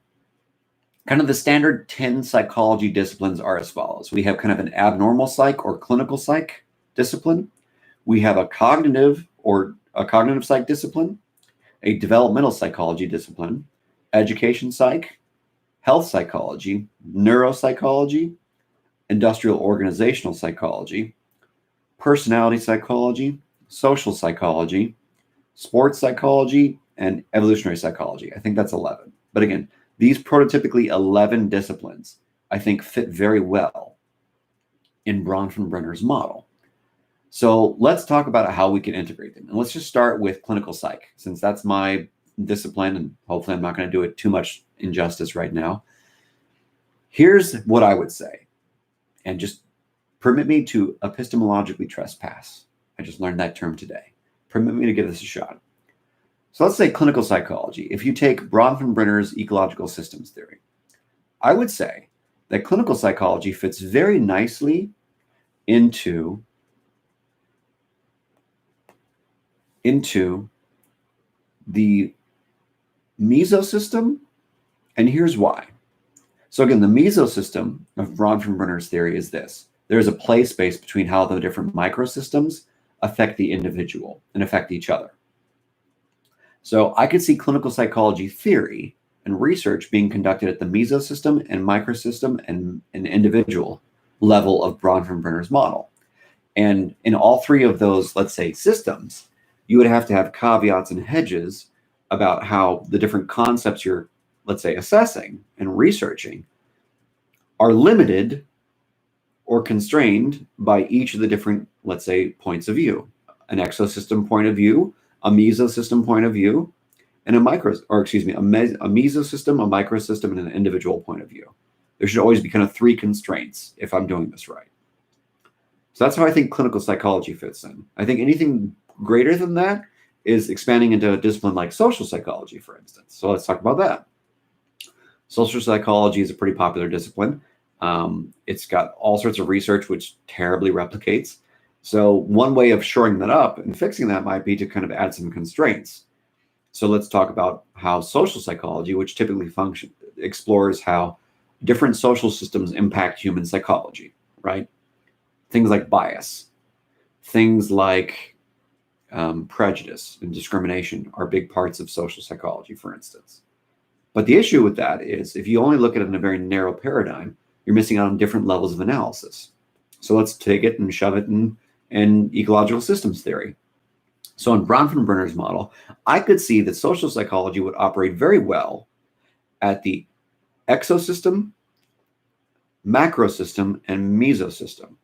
kind of the standard 10 psychology disciplines are as follows. We have kind of an abnormal psych or clinical psych discipline. We have a cognitive psych discipline, a developmental psychology discipline, education psych, health psychology, neuropsychology, industrial organizational psychology, personality psychology, social psychology, sports psychology, and evolutionary psychology. I think that's 11. But again, these prototypically 11 disciplines, I think, fit very well in Bronfenbrenner's model. So let's talk about how we can integrate them. And let's just start with clinical psych, since that's my discipline, and hopefully I'm not going to do it too much injustice right now. Here's what I would say, and just permit me to epistemologically trespass. I just learned that term today. Permit me to give this a shot. So let's say clinical psychology. If you take Bronfenbrenner's ecological systems theory, I would say that clinical psychology fits very nicely into the mesosystem, and here's why. So again, the mesosystem of Bronfenbrenner's theory is this. There's a play space between how the different microsystems affect the individual and affect each other. So I could see clinical psychology theory and research being conducted at the mesosystem and microsystem and an individual level of Bronfenbrenner's model. And in all three of those, let's say, systems, you would have to have caveats and hedges about how the different concepts you're, let's say, assessing and researching are limited or constrained by each of the different, let's say, points of view. An exosystem point of view, a mesosystem point of view, and a mesosystem, a microsystem, and an individual point of view. There should always be kind of three constraints if I'm doing this right. So that's how I think clinical psychology fits in. I think anything greater than that is expanding into a discipline like social psychology, for instance. So let's talk about that. Social psychology is a pretty popular discipline. It's got all sorts of research which terribly replicates. So one way of shoring that up and fixing that might be to kind of add some constraints. So let's talk about how social psychology, which typically explores how different social systems impact human psychology, right? Things like bias, things like prejudice and discrimination are big parts of social psychology, for instance. But the issue with that is if you only look at it in a very narrow paradigm, you're missing out on different levels of analysis. So let's take it and shove it in ecological systems theory. So in Bronfenbrenner's model, I could see that social psychology would operate very well at the exosystem, macrosystem, and mesosystem.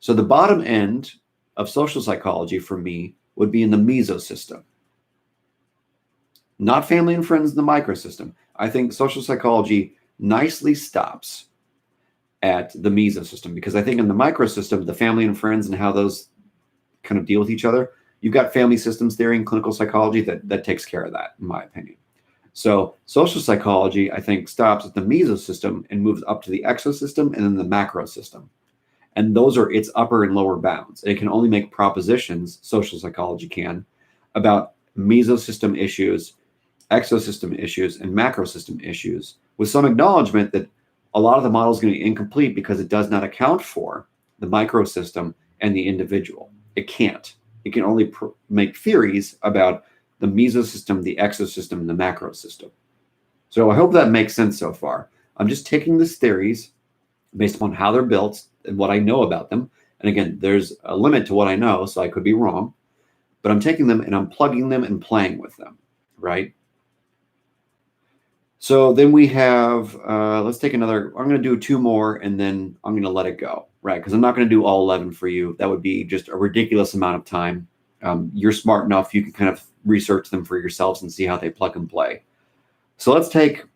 So the bottom end of social psychology for me would be in the mesosystem. Not family and friends in the microsystem. I think social psychology nicely stops at the mesosystem because I think in the microsystem, the family and friends and how those kind of deal with each other, you've got family systems theory and clinical psychology that takes care of that, in my opinion. So social psychology, I think, stops at the mesosystem and moves up to the exosystem and then the macrosystem. And those are its upper and lower bounds. It can only make propositions, social psychology can, about mesosystem issues, exosystem issues, and macrosystem issues, with some acknowledgement that a lot of the model is going to be incomplete because it does not account for the microsystem and the individual. It can't. It can only make theories about the mesosystem, the exosystem, and the macrosystem. So I hope that makes sense so far. I'm just taking these theories based upon how they're built and what I know about them. And again, there's a limit to what I know, so I could be wrong. But I'm taking them and I'm plugging them and playing with them, right? So then we have, let's take another, I'm going to do 2 more and then I'm going to let it go, right? Because I'm not going to do all 11 for you. That would be just a ridiculous amount of time. You're smart enough, you can kind of research them for yourselves and see how they plug and play. So let's take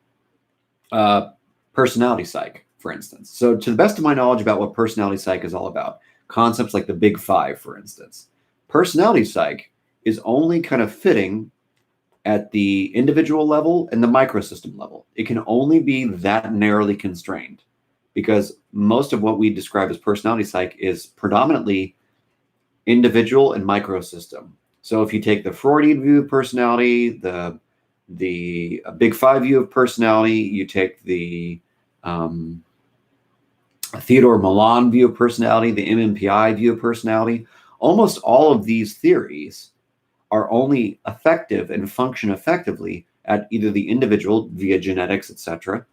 personality psych, for instance. So to the best of my knowledge about what personality psych is all about, concepts like the big 5, for instance, personality psych is only kind of fitting at the individual level and the microsystem level. It can only be that narrowly constrained because most of what we describe as personality psych is predominantly individual and microsystem. So if you take the Freudian view of personality, the big 5 view of personality, you take the Theodore Milan view of personality, the MMPI view of personality, almost all of these theories are only effective and function effectively at either the individual via genetics, etc.,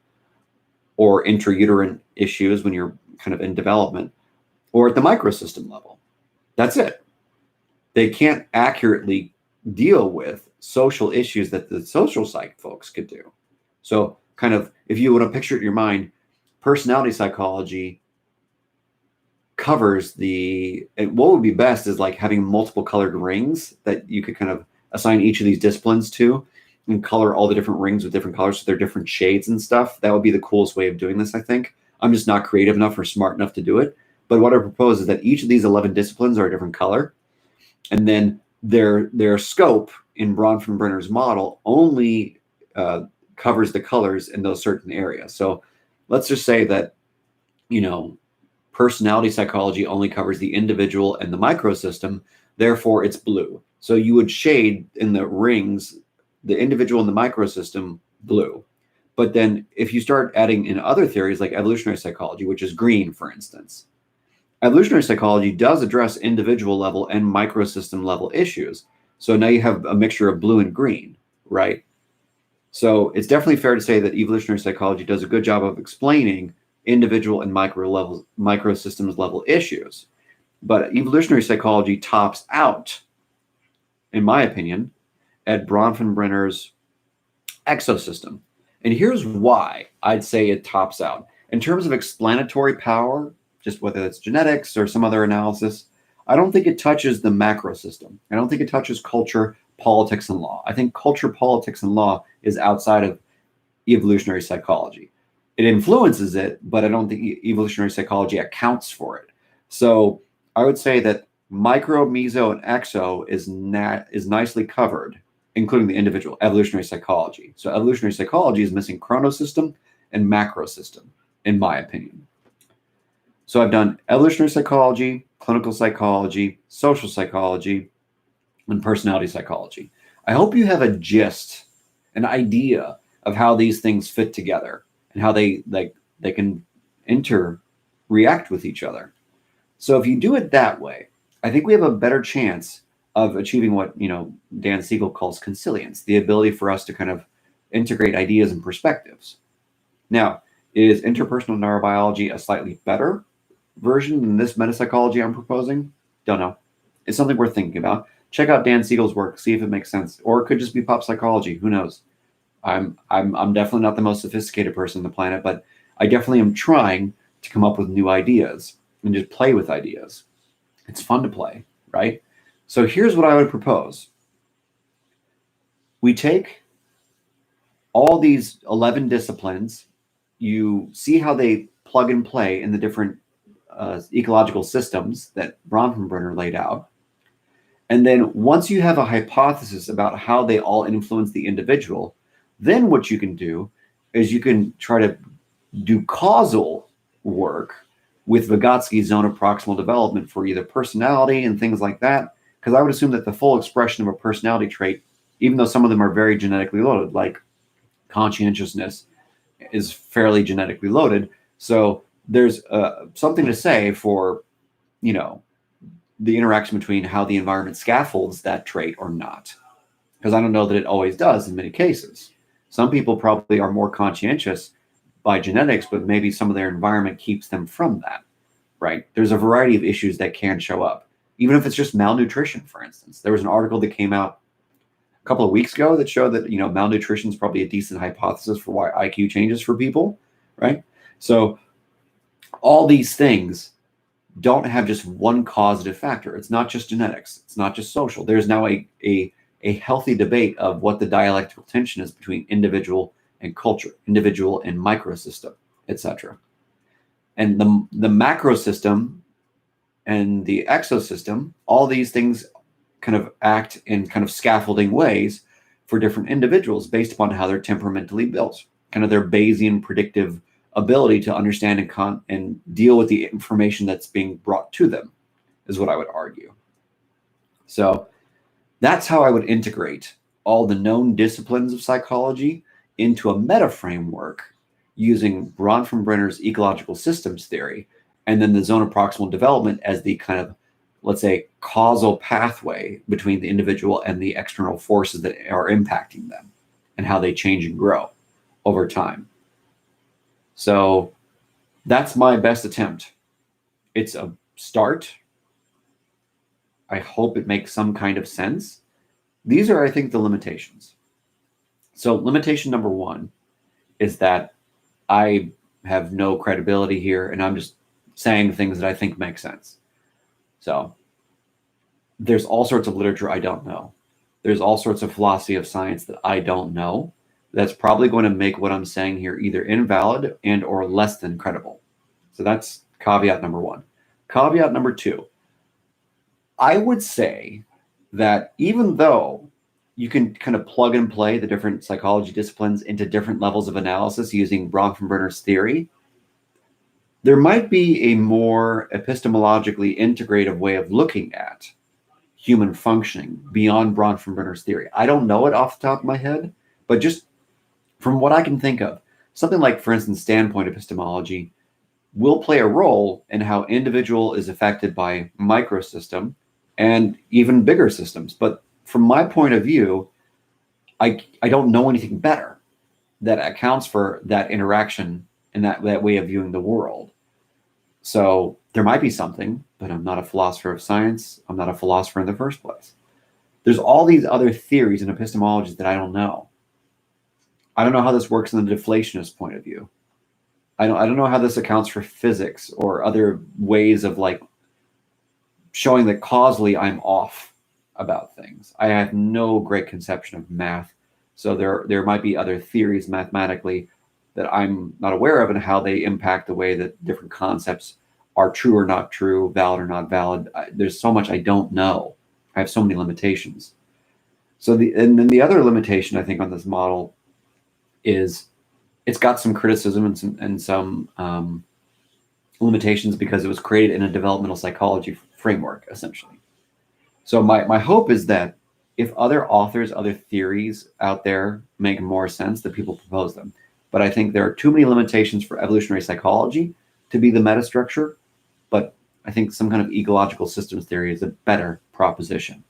or intrauterine issues when you're kind of in development, or at the microsystem level. That's it. They can't accurately deal with social issues that the social psych folks could do. So kind of, if you want to picture it in your mind, personality psychology covers and what would be best is like having multiple colored rings that you could kind of assign each of these disciplines to and color all the different rings with different colors so they're different shades and stuff. That would be the coolest way of doing this, I think. I'm just not creative enough or smart enough to do it. But what I propose is that each of these 11 disciplines are a different color. And then their scope in Bronfenbrenner's model only covers the colors in those certain areas. So let's just say that, personality psychology only covers the individual and the microsystem, therefore it's blue. So you would shade in the rings, the individual and the microsystem blue. But then if you start adding in other theories like evolutionary psychology, which is green, for instance, evolutionary psychology does address individual level and microsystem level issues. So now you have a mixture of blue and green, right? So it's definitely fair to say that evolutionary psychology does a good job of explaining individual and microsystems level issues. But evolutionary psychology tops out, in my opinion, at Bronfenbrenner's exosystem. And here's why I'd say it tops out. In terms of explanatory power, just whether it's genetics or some other analysis, I don't think it touches the macro system. I don't think it touches culture, politics, and law. I think culture, politics, and law is outside of evolutionary psychology. It influences it, but I don't think evolutionary psychology accounts for it. So I would say that micro, meso, and exo is nicely covered, including the individual, evolutionary psychology. So evolutionary psychology is missing chronosystem and macro system, in my opinion. So I've done evolutionary psychology, clinical psychology, social psychology, and personality psychology. I hope you have a gist, an idea of how these things fit together and how they can react with each other. So if you do it that way, I think we have a better chance of achieving what Dan Siegel calls consilience, the ability for us to kind of integrate ideas and perspectives. Now, is interpersonal neurobiology a slightly better version than this metapsychology I'm proposing? Don't know. It's something worth thinking about. Check out Dan Siegel's work, see if it makes sense, or it could just be pop psychology. Who knows? I'm definitely not the most sophisticated person on the planet, but I definitely am trying to come up with new ideas and just play with ideas. It's fun to play, right? So here's what I would propose. We take all these 11 disciplines, you see how they plug and play in the different ecological systems that Bronfenbrenner laid out. And then once you have a hypothesis about how they all influence the individual, then what you can do is you can try to do causal work with Vygotsky zone of proximal development for either personality and things like that. Because I would assume that the full expression of a personality trait, even though some of them are very genetically loaded, like conscientiousness is fairly genetically loaded. So there's something to say for, the interaction between how the environment scaffolds that trait or not. Because I don't know that it always does in many cases. Some people probably are more conscientious by genetics, but maybe some of their environment keeps them from that, right? There's a variety of issues that can show up, even if it's just malnutrition, for instance. There was an article that came out couple of weeks ago that showed that, malnutrition is probably a decent hypothesis for why IQ changes for people, right? So all these things don't have just one causative factor. It's not just genetics. It's not just social. There's now a healthy debate of what the dialectical tension is between individual and culture, individual and microsystem, etc. And the macro system and the exosystem, all these things kind of act in kind of scaffolding ways for different individuals based upon how they're temperamentally built, kind of their Bayesian predictive ability to understand and deal with the information that's being brought to them, is what I would argue. So that's how I would integrate all the known disciplines of psychology into a meta framework using Bronfenbrenner's ecological systems theory, and then the zone of proximal development as the kind of, let's say, causal pathway between the individual and the external forces that are impacting them and how they change and grow over time. So that's my best attempt. It's a start. I hope it makes some kind of sense. These are, I think, the limitations. So limitation number one is that I have no credibility here, and I'm just saying things that I think make sense. So there's all sorts of literature I don't know. There's all sorts of philosophy of science that I don't know. That's probably going to make what I'm saying here either invalid and or less than credible. So that's caveat number one. Caveat number two, I would say that even though you can kind of plug and play the different psychology disciplines into different levels of analysis using Bronfenbrenner's theory, there might be a more epistemologically integrative way of looking at human functioning beyond Bronfenbrenner's theory. I don't know it off the top of my head, but just from what I can think of, something like, for instance, standpoint epistemology will play a role in how individual is affected by microsystem and even bigger systems. But from my point of view, I don't know anything better that accounts for that interaction and that way of viewing the world. So there might be something, but I'm not a philosopher of science. I'm not a philosopher in the first place. There's all these other theories and epistemologies that I don't know. I don't know how this works in the deflationist point of view. I don't know how this accounts for physics or other ways of like showing that causally I'm off about things. I have no great conception of math. So there might be other theories mathematically that I'm not aware of and how they impact the way that different concepts are true or not true, valid or not valid. There's so much I don't know. I have so many limitations. So and then the other limitation I think on this model is it's got some criticism and some limitations because it was created in a developmental psychology framework, essentially. So my hope is that if other authors, other theories out there make more sense, that people propose them. But I think there are too many limitations for evolutionary psychology to be the metastructure. But I think some kind of ecological systems theory is a better proposition.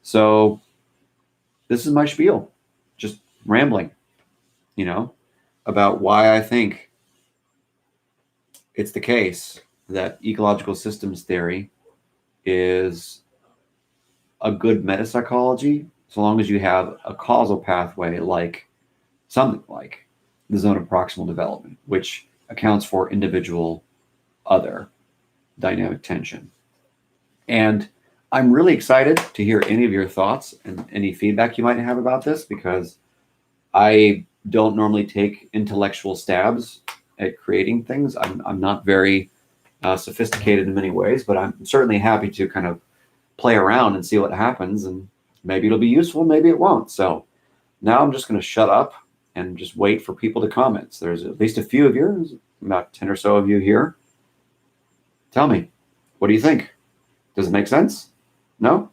So this is my spiel, just rambling, about why I think it's the case that ecological systems theory is a good metapsychology so long as you have a causal pathway like something like the zone of proximal development, which accounts for individual other dynamic tension. And I'm really excited to hear any of your thoughts and any feedback you might have about this, because I don't normally take intellectual stabs at creating things. I'm not very sophisticated in many ways, but I'm certainly happy to kind of play around and see what happens, and maybe it'll be useful, maybe it won't. So now I'm just going to shut up and just wait for people to comment. So there's at least a few of you, about 10 or so of you here. Tell me, what do you think? Does it make sense? No?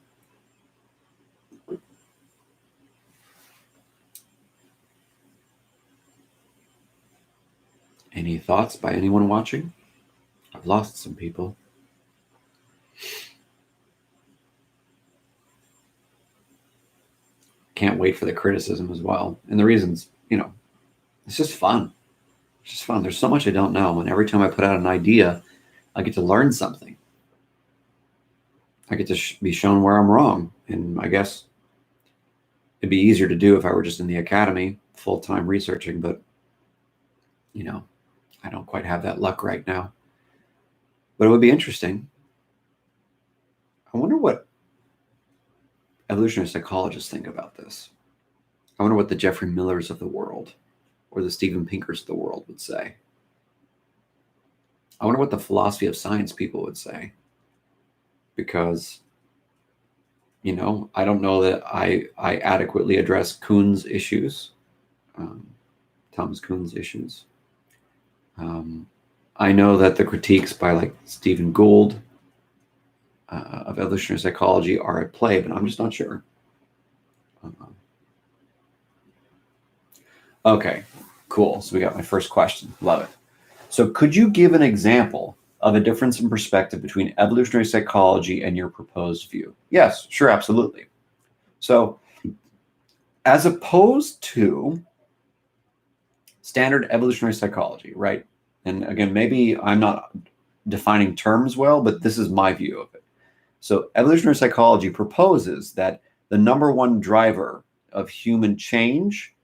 Any thoughts by anyone watching? I've lost some people. Can't wait for the criticism as well. And the reasons, it's just fun. It's just fun. There's so much I don't know. And every time I put out an idea, I get to learn something. I get to be shown where I'm wrong. And I guess It'd be easier to do if I were just in the academy full-time researching, but you know, I don't quite have that luck right now. But it would be interesting. I wonder what evolutionary psychologists think about this. I wonder what the Jeffrey Millers of the world or the Steven Pinkers of the world would say. I wonder what the philosophy of science people would say. Because, you know, I don't know that I adequately address Kuhn's issues, Thomas Kuhn's issues. I know that the critiques by like Stephen Gould of evolutionary psychology are at play, but I'm just not sure. Okay, cool. So we got my first question. Love it. So could you give an example of a difference in perspective between evolutionary psychology and your proposed view? Yes, sure, absolutely. So as opposed to standard evolutionary psychology, right? And again, maybe I'm not defining terms well, but this is my view of it. So evolutionary psychology proposes that the number one driver of human change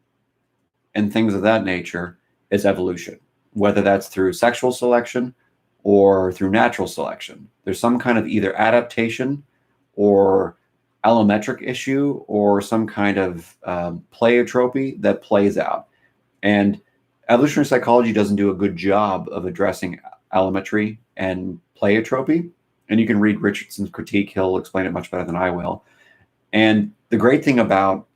and things of that nature is evolution, whether that's through sexual selection or through natural selection. There's some kind of either adaptation or allometric issue or some kind of pleiotropy that plays out. And evolutionary psychology doesn't do a good job of addressing allometry and pleiotropy. And you can read Richardson's critique. He'll explain it much better than I will. And the great thing about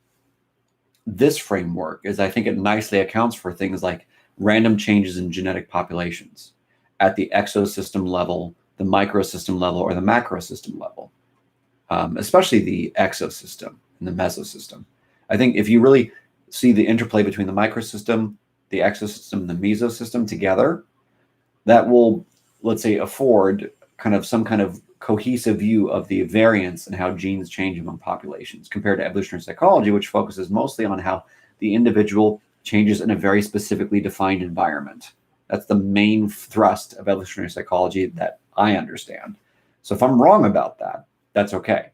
this framework is I think it nicely accounts for things like random changes in genetic populations at the exosystem level, the microsystem level, or the macrosystem level, especially the exosystem and the mesosystem. I think if you really see the interplay between the microsystem, the exosystem, and the mesosystem together, that will, let's say, afford kind of some kind of cohesive view of the variance and how genes change among populations compared to evolutionary psychology, which focuses mostly on how the individual changes in a very specifically defined environment. That's the main thrust of evolutionary psychology that I understand. So if I'm wrong about that, that's okay.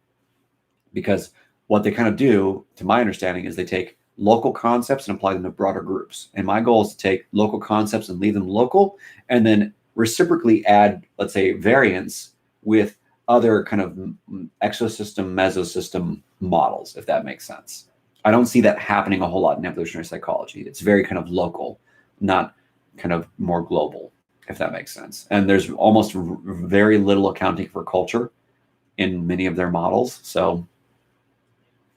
Because what they kind of do, to my understanding, is they take local concepts and apply them to broader groups. And my goal is to take local concepts and leave them local, and then reciprocally add, let's say, variance with other kind of exosystem, mesosystem models, if that makes sense. I don't see that happening a whole lot in evolutionary psychology. It's very kind of local, not kind of more global, if that makes sense. And there's almost very little accounting for culture in many of their models. So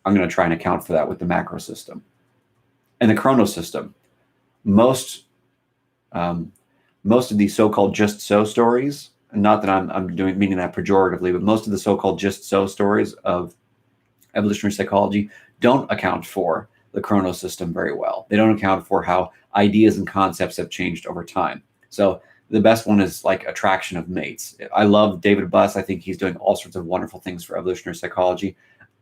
I'm going to try and account for that with the macro system. And the chronosystem, most of these so-called just so stories, not that I'm meaning that pejoratively, but most of the so-called just so stories of evolutionary psychology don't account for the chronosystem very well. They don't account for how ideas and concepts have changed over time. So the best one is like attraction of mates. I love David Buss. I think he's doing all sorts of wonderful things for evolutionary psychology.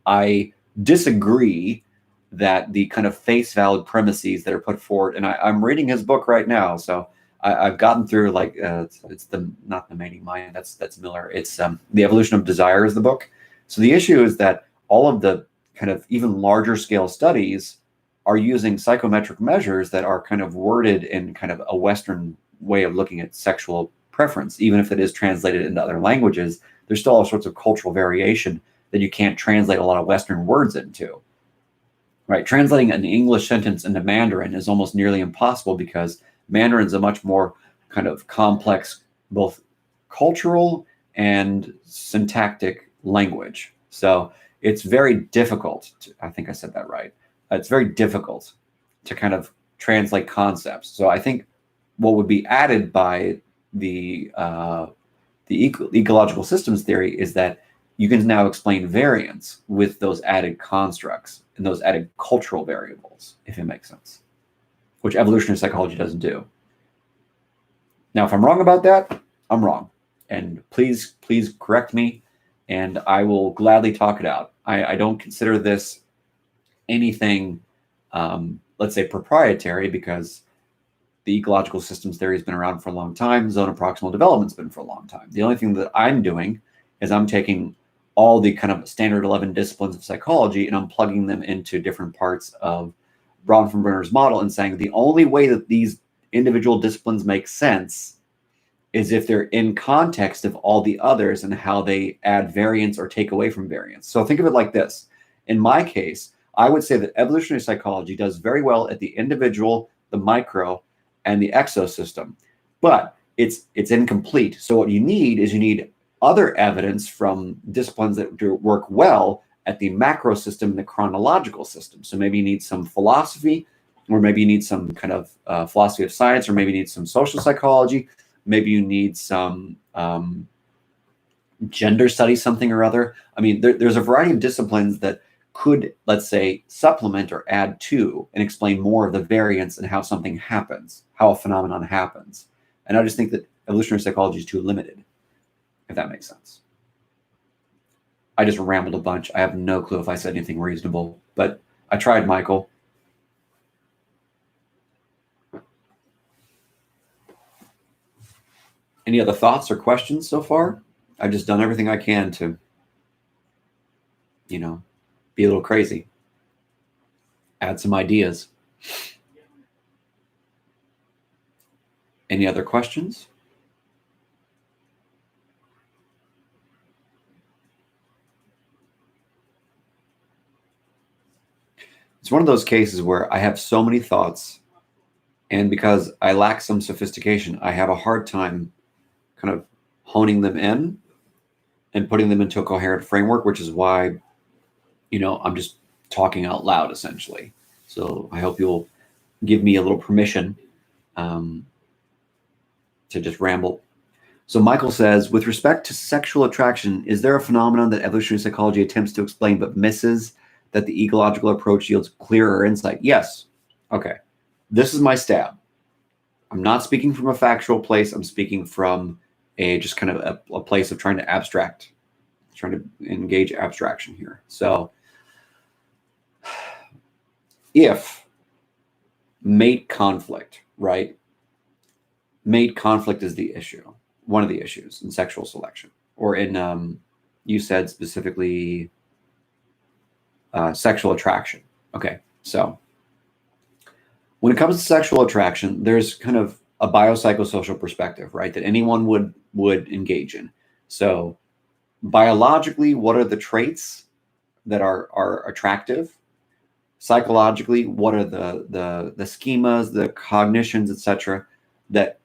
I disagree that the kind of face valid premises that are put forward, and I'm reading his book right now, so I've gotten through like it's the not the mating mind, that's Miller. It's The Evolution of Desire is the book. So the issue is that all of the kind of even larger scale studies are using psychometric measures that are kind of worded in kind of a Western way of looking at sexual preference. Even if it is translated into other languages, there's still all sorts of cultural variation that you can't translate a lot of Western words into. Right? Translating an English sentence into Mandarin is almost nearly impossible because Mandarin is a much more kind of complex, both cultural and syntactic language. So it's very difficult to, I think I said that right. It's very difficult to kind of translate concepts. So I think what would be added by the ecological systems theory is that you can now explain variance with those added constructs and those added cultural variables, if it makes sense, which evolutionary psychology doesn't do. Now, if I'm wrong about that, I'm wrong. And please correct me, and I will gladly talk it out. I don't consider this anything, let's say, proprietary, because the ecological systems theory has been around for a long time. Zone of proximal development's been for a long time. The only thing that I'm doing is I'm taking all the kind of standard 11 disciplines of psychology, and I'm plugging them into different parts of Bronfenbrenner's model and saying the only way that these individual disciplines make sense is if they're in context of all the others and how they add variance or take away from variance. So think of it like this. In my case, I would say that evolutionary psychology does very well at the individual, the micro, and the exosystem, but it's incomplete. So what you need is other evidence from disciplines that do work well at the macro system and the chronological system. So maybe you need some philosophy, or maybe you need some kind of philosophy of science, or maybe you need some social psychology. Maybe you need some gender studies, something or other. I mean, there's a variety of disciplines that could, let's say, supplement or add to and explain more of the variance and how something happens, how a phenomenon happens. And I just think that evolutionary psychology is too limited, if that makes sense. I just rambled a bunch. I have no clue if I said anything reasonable, but I tried, Michael. Any other thoughts or questions so far? I've just done everything I can to, you know, be a little crazy, add some ideas. Any other questions? It's one of those cases where I have so many thoughts, and because I lack some sophistication, I have a hard time kind of honing them in and putting them into a coherent framework, which is why, you know, I'm just talking out loud, essentially. So I hope you'll give me a little permission to just ramble. So Michael says, with respect to sexual attraction, is there a phenomenon that evolutionary psychology attempts to explain but misses, that the ecological approach yields clearer insight? Yes. Okay. This is my stab. I'm not speaking from a factual place. I'm speaking from just kind of a place of trying to abstract, trying to engage abstraction here. So if mate conflict, right? Mate conflict is the issue, one of the issues in sexual selection, or in, you said specifically, sexual attraction. Okay, so when it comes to sexual attraction, there's kind of a biopsychosocial perspective, right, that anyone would engage in. So biologically, what are the traits that are attractive? Psychologically, what are the schemas, the cognitions, etc., that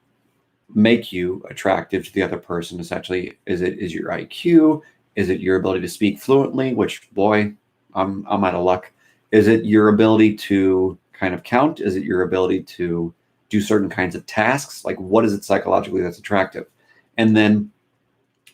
make you attractive to the other person? Essentially, is your IQ? Is it your ability to speak fluently? Which, boy, I'm out of luck. Is it your ability to kind of count? Is it your ability to do certain kinds of tasks? Like, what is it psychologically that's attractive? And then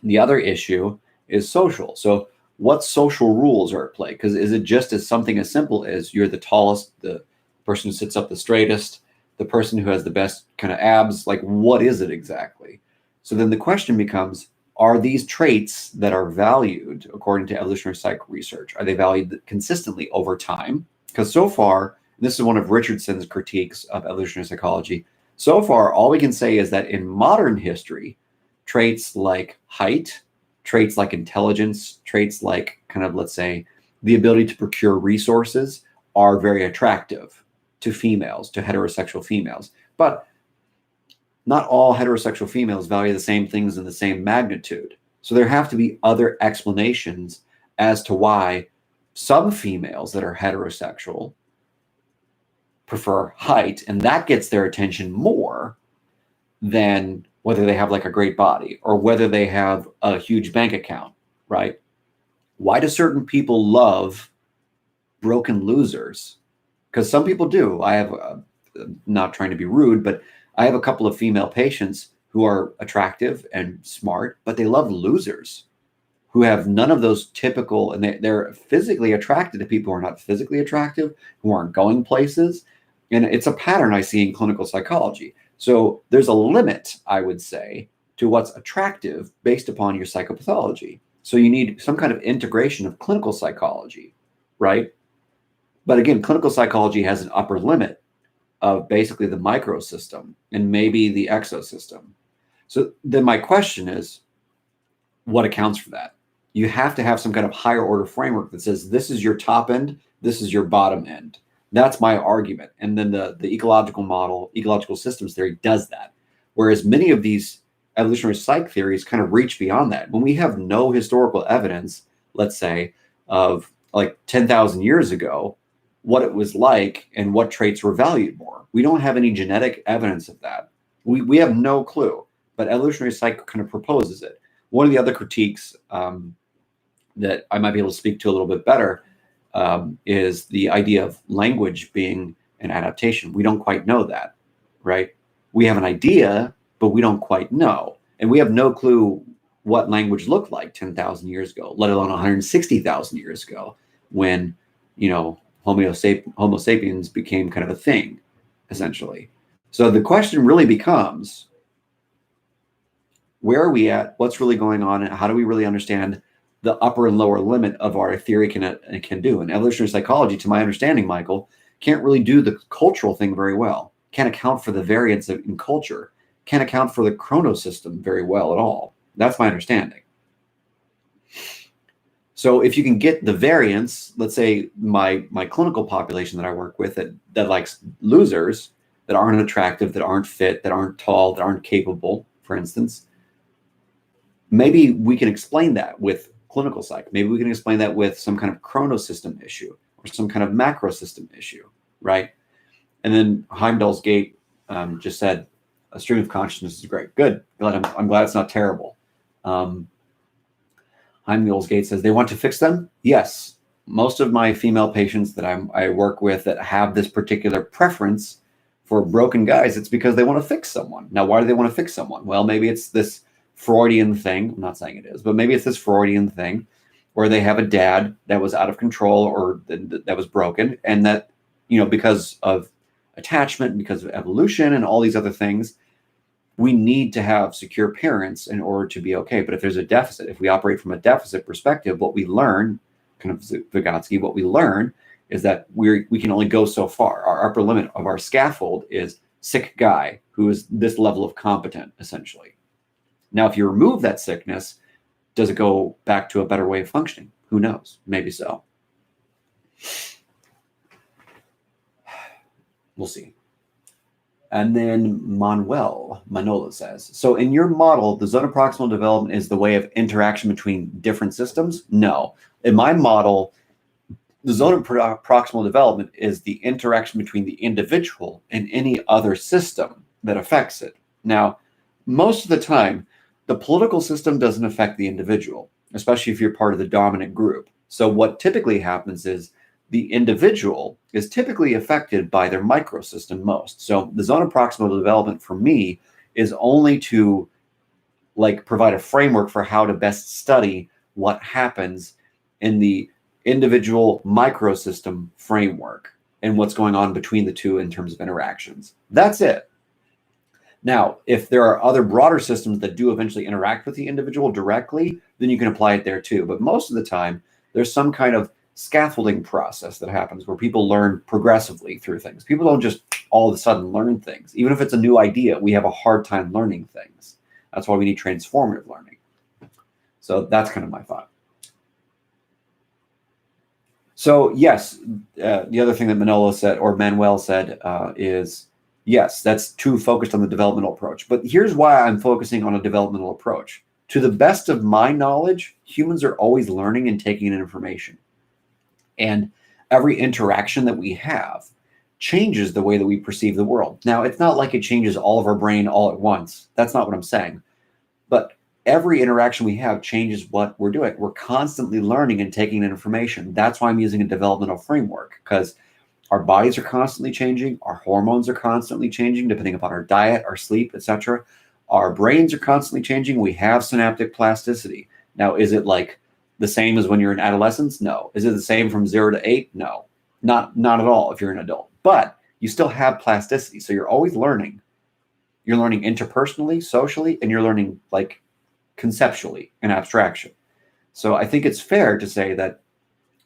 the other issue is social. So what social rules are at play? Because is it just as something as simple as you're the tallest, the person who sits up the straightest, the person who has the best kind of abs? Like, what is it exactly? So then the question becomes, are these traits that are valued according to evolutionary psych research, are they valued consistently over time? Because so far, and this is one of Richardson's critiques of evolutionary psychology, so far, all we can say is that in modern history, traits like height, traits like intelligence, traits like kind of, let's say, the ability to procure resources are very attractive to females, to heterosexual females. But not all heterosexual females value the same things in the same magnitude. So there have to be other explanations as to why some females that are heterosexual prefer height, and that gets their attention more than whether they have like a great body or whether they have a huge bank account, right? Why do certain people love broken losers? Because some people do. I have, not trying to be rude, but I have a couple of female patients who are attractive and smart, but they love losers who have none of those typical, and they're physically attracted to people who are not physically attractive, who aren't going places. And it's a pattern I see in clinical psychology. So there's a limit, I would say, to what's attractive based upon your psychopathology. So you need some kind of integration of clinical psychology, right? But again, clinical psychology has an upper limit of basically the microsystem and maybe the exosystem. So then my question is, what accounts for that? You have to have some kind of higher order framework that says this is your top end, this is your bottom end. That's my argument. And then the ecological model, ecological systems theory does that. Whereas many of these evolutionary psych theories kind of reach beyond that. When we have no historical evidence, let's say, of like 10,000 years ago, what it was like and what traits were valued more. We don't have any genetic evidence of that. We have no clue, but evolutionary psych kind of proposes it. One of the other critiques that I might be able to speak to a little bit better is the idea of language being an adaptation. We don't quite know that, right? We have an idea, but we don't quite know. And we have no clue what language looked like 10,000 years ago, let alone 160,000 years ago, when, you know, Homo sapiens became kind of a thing, essentially. So the question really becomes, where are we at? What's really going on? And how do we really understand the upper and lower limit of our theory can do? And evolutionary psychology, to my understanding, Michael, can't really do the cultural thing very well. Can't account for the variance in culture. Can't account for the chronosystem very well at all. That's my understanding. So if you can get the variance, let's say my clinical population that I work with that likes losers, that aren't attractive, that aren't fit, that aren't tall, that aren't capable, for instance, maybe we can explain that with clinical psych. Maybe we can explain that with some kind of chronosystem issue or some kind of macro system issue, right? And then Heimdall's Gate just said, a stream of consciousness is great. Good. I'm glad it's not terrible. Heimdall's Gate says, they want to fix them? Yes. Most of my female patients that I work with that have this particular preference for broken guys, it's because they want to fix someone. Now, why do they want to fix someone? Well, maybe it's this Freudian thing. I'm not saying it is, but maybe it's this Freudian thing where they have a dad that was out of control or that was broken, and that, you know, because of attachment, because of evolution and all these other things, we need to have secure parents in order to be okay. But if there's a deficit, if we operate from a deficit perspective, what we learn, kind of Vygotsky, what we learn is that we can only go so far. Our upper limit of our scaffold is sick guy who is this level of competent, essentially. Now, if you remove that sickness, does it go back to a better way of functioning? Who knows? Maybe so. We'll see. And then Manola says, so in your model, the zone of proximal development is the way of interaction between different systems? No. In my model, the zone of proximal development is the interaction between the individual and any other system that affects it. Now, most of the time, the political system doesn't affect the individual, especially if you're part of the dominant group. So what typically happens is the individual is typically affected by their microsystem most. So the zone of proximal development for me is only to provide a framework for how to best study what happens in the individual microsystem framework and what's going on between the two in terms of interactions. That's it. Now, if there are other broader systems that do eventually interact with the individual directly, then you can apply it there too. But most of the time, there's some kind of scaffolding process that happens where people learn progressively through things. People don't just all of a sudden learn things. Even if it's a new idea, we have a hard time learning things. That's why we need transformative learning. So that's kind of my thought. So yes, the other thing that Manuel said is, yes, that's too focused on the developmental approach. But here's why I'm focusing on a developmental approach. To the best of my knowledge, humans are always learning and taking in information. And every interaction that we have changes the way that we perceive the world. Now, it's not like it changes all of our brain all at once. That's not what I'm saying. But every interaction we have changes what we're doing. We're constantly learning and taking in information. That's why I'm using a developmental framework, because our bodies are constantly changing. Our hormones are constantly changing, depending upon our diet, our sleep, etc. Our brains are constantly changing. We have synaptic plasticity. Now, is it like the same as when you're in adolescence? No. Is it the same from 0 to 8? No, not at all if you're an adult. But you still have plasticity. So you're always learning. You're learning interpersonally, socially, and you're learning conceptually in abstraction. So I think it's fair to say that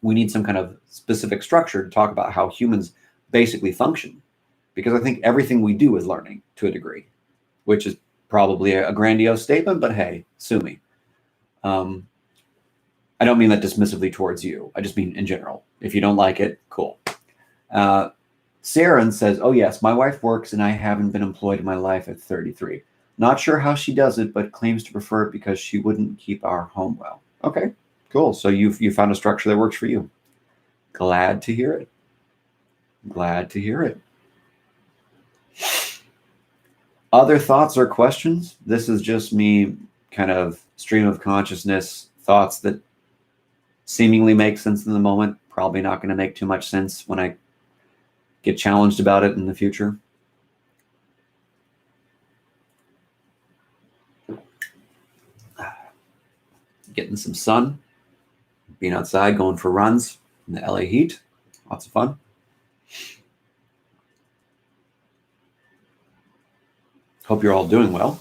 we need some kind of specific structure to talk about how humans basically function. Because I think everything we do is learning to a degree, which is probably a grandiose statement, but hey, sue me. I don't mean that dismissively towards you. I just mean in general. If you don't like it, cool. Saren says, oh yes, my wife works and I haven't been employed in my life at 33. Not sure how she does it, but claims to prefer it because she wouldn't keep our home well. Okay, cool. So you found a structure that works for you. Glad to hear it. Glad to hear it. Other thoughts or questions? This is just me kind of stream of consciousness, thoughts that seemingly make sense in the moment. Probably not going to make too much sense when I get challenged about it in the future. Getting some sun, being outside, going for runs in the LA heat. Lots of fun. Hope you're all doing well.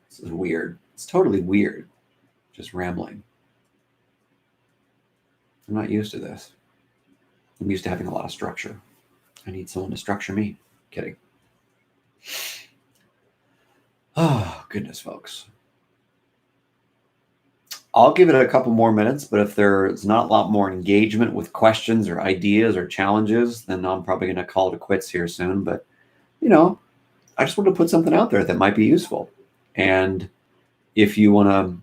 This is weird. It's totally weird. Just rambling. I'm not used to this. I'm used to having a lot of structure. I need someone to structure me. Kidding. Oh, goodness, folks. I'll give it a couple more minutes, but if there's not a lot more engagement with questions or ideas or challenges, then I'm probably going to call it quits here soon. But, I just want to put something out there that might be useful. And if you want to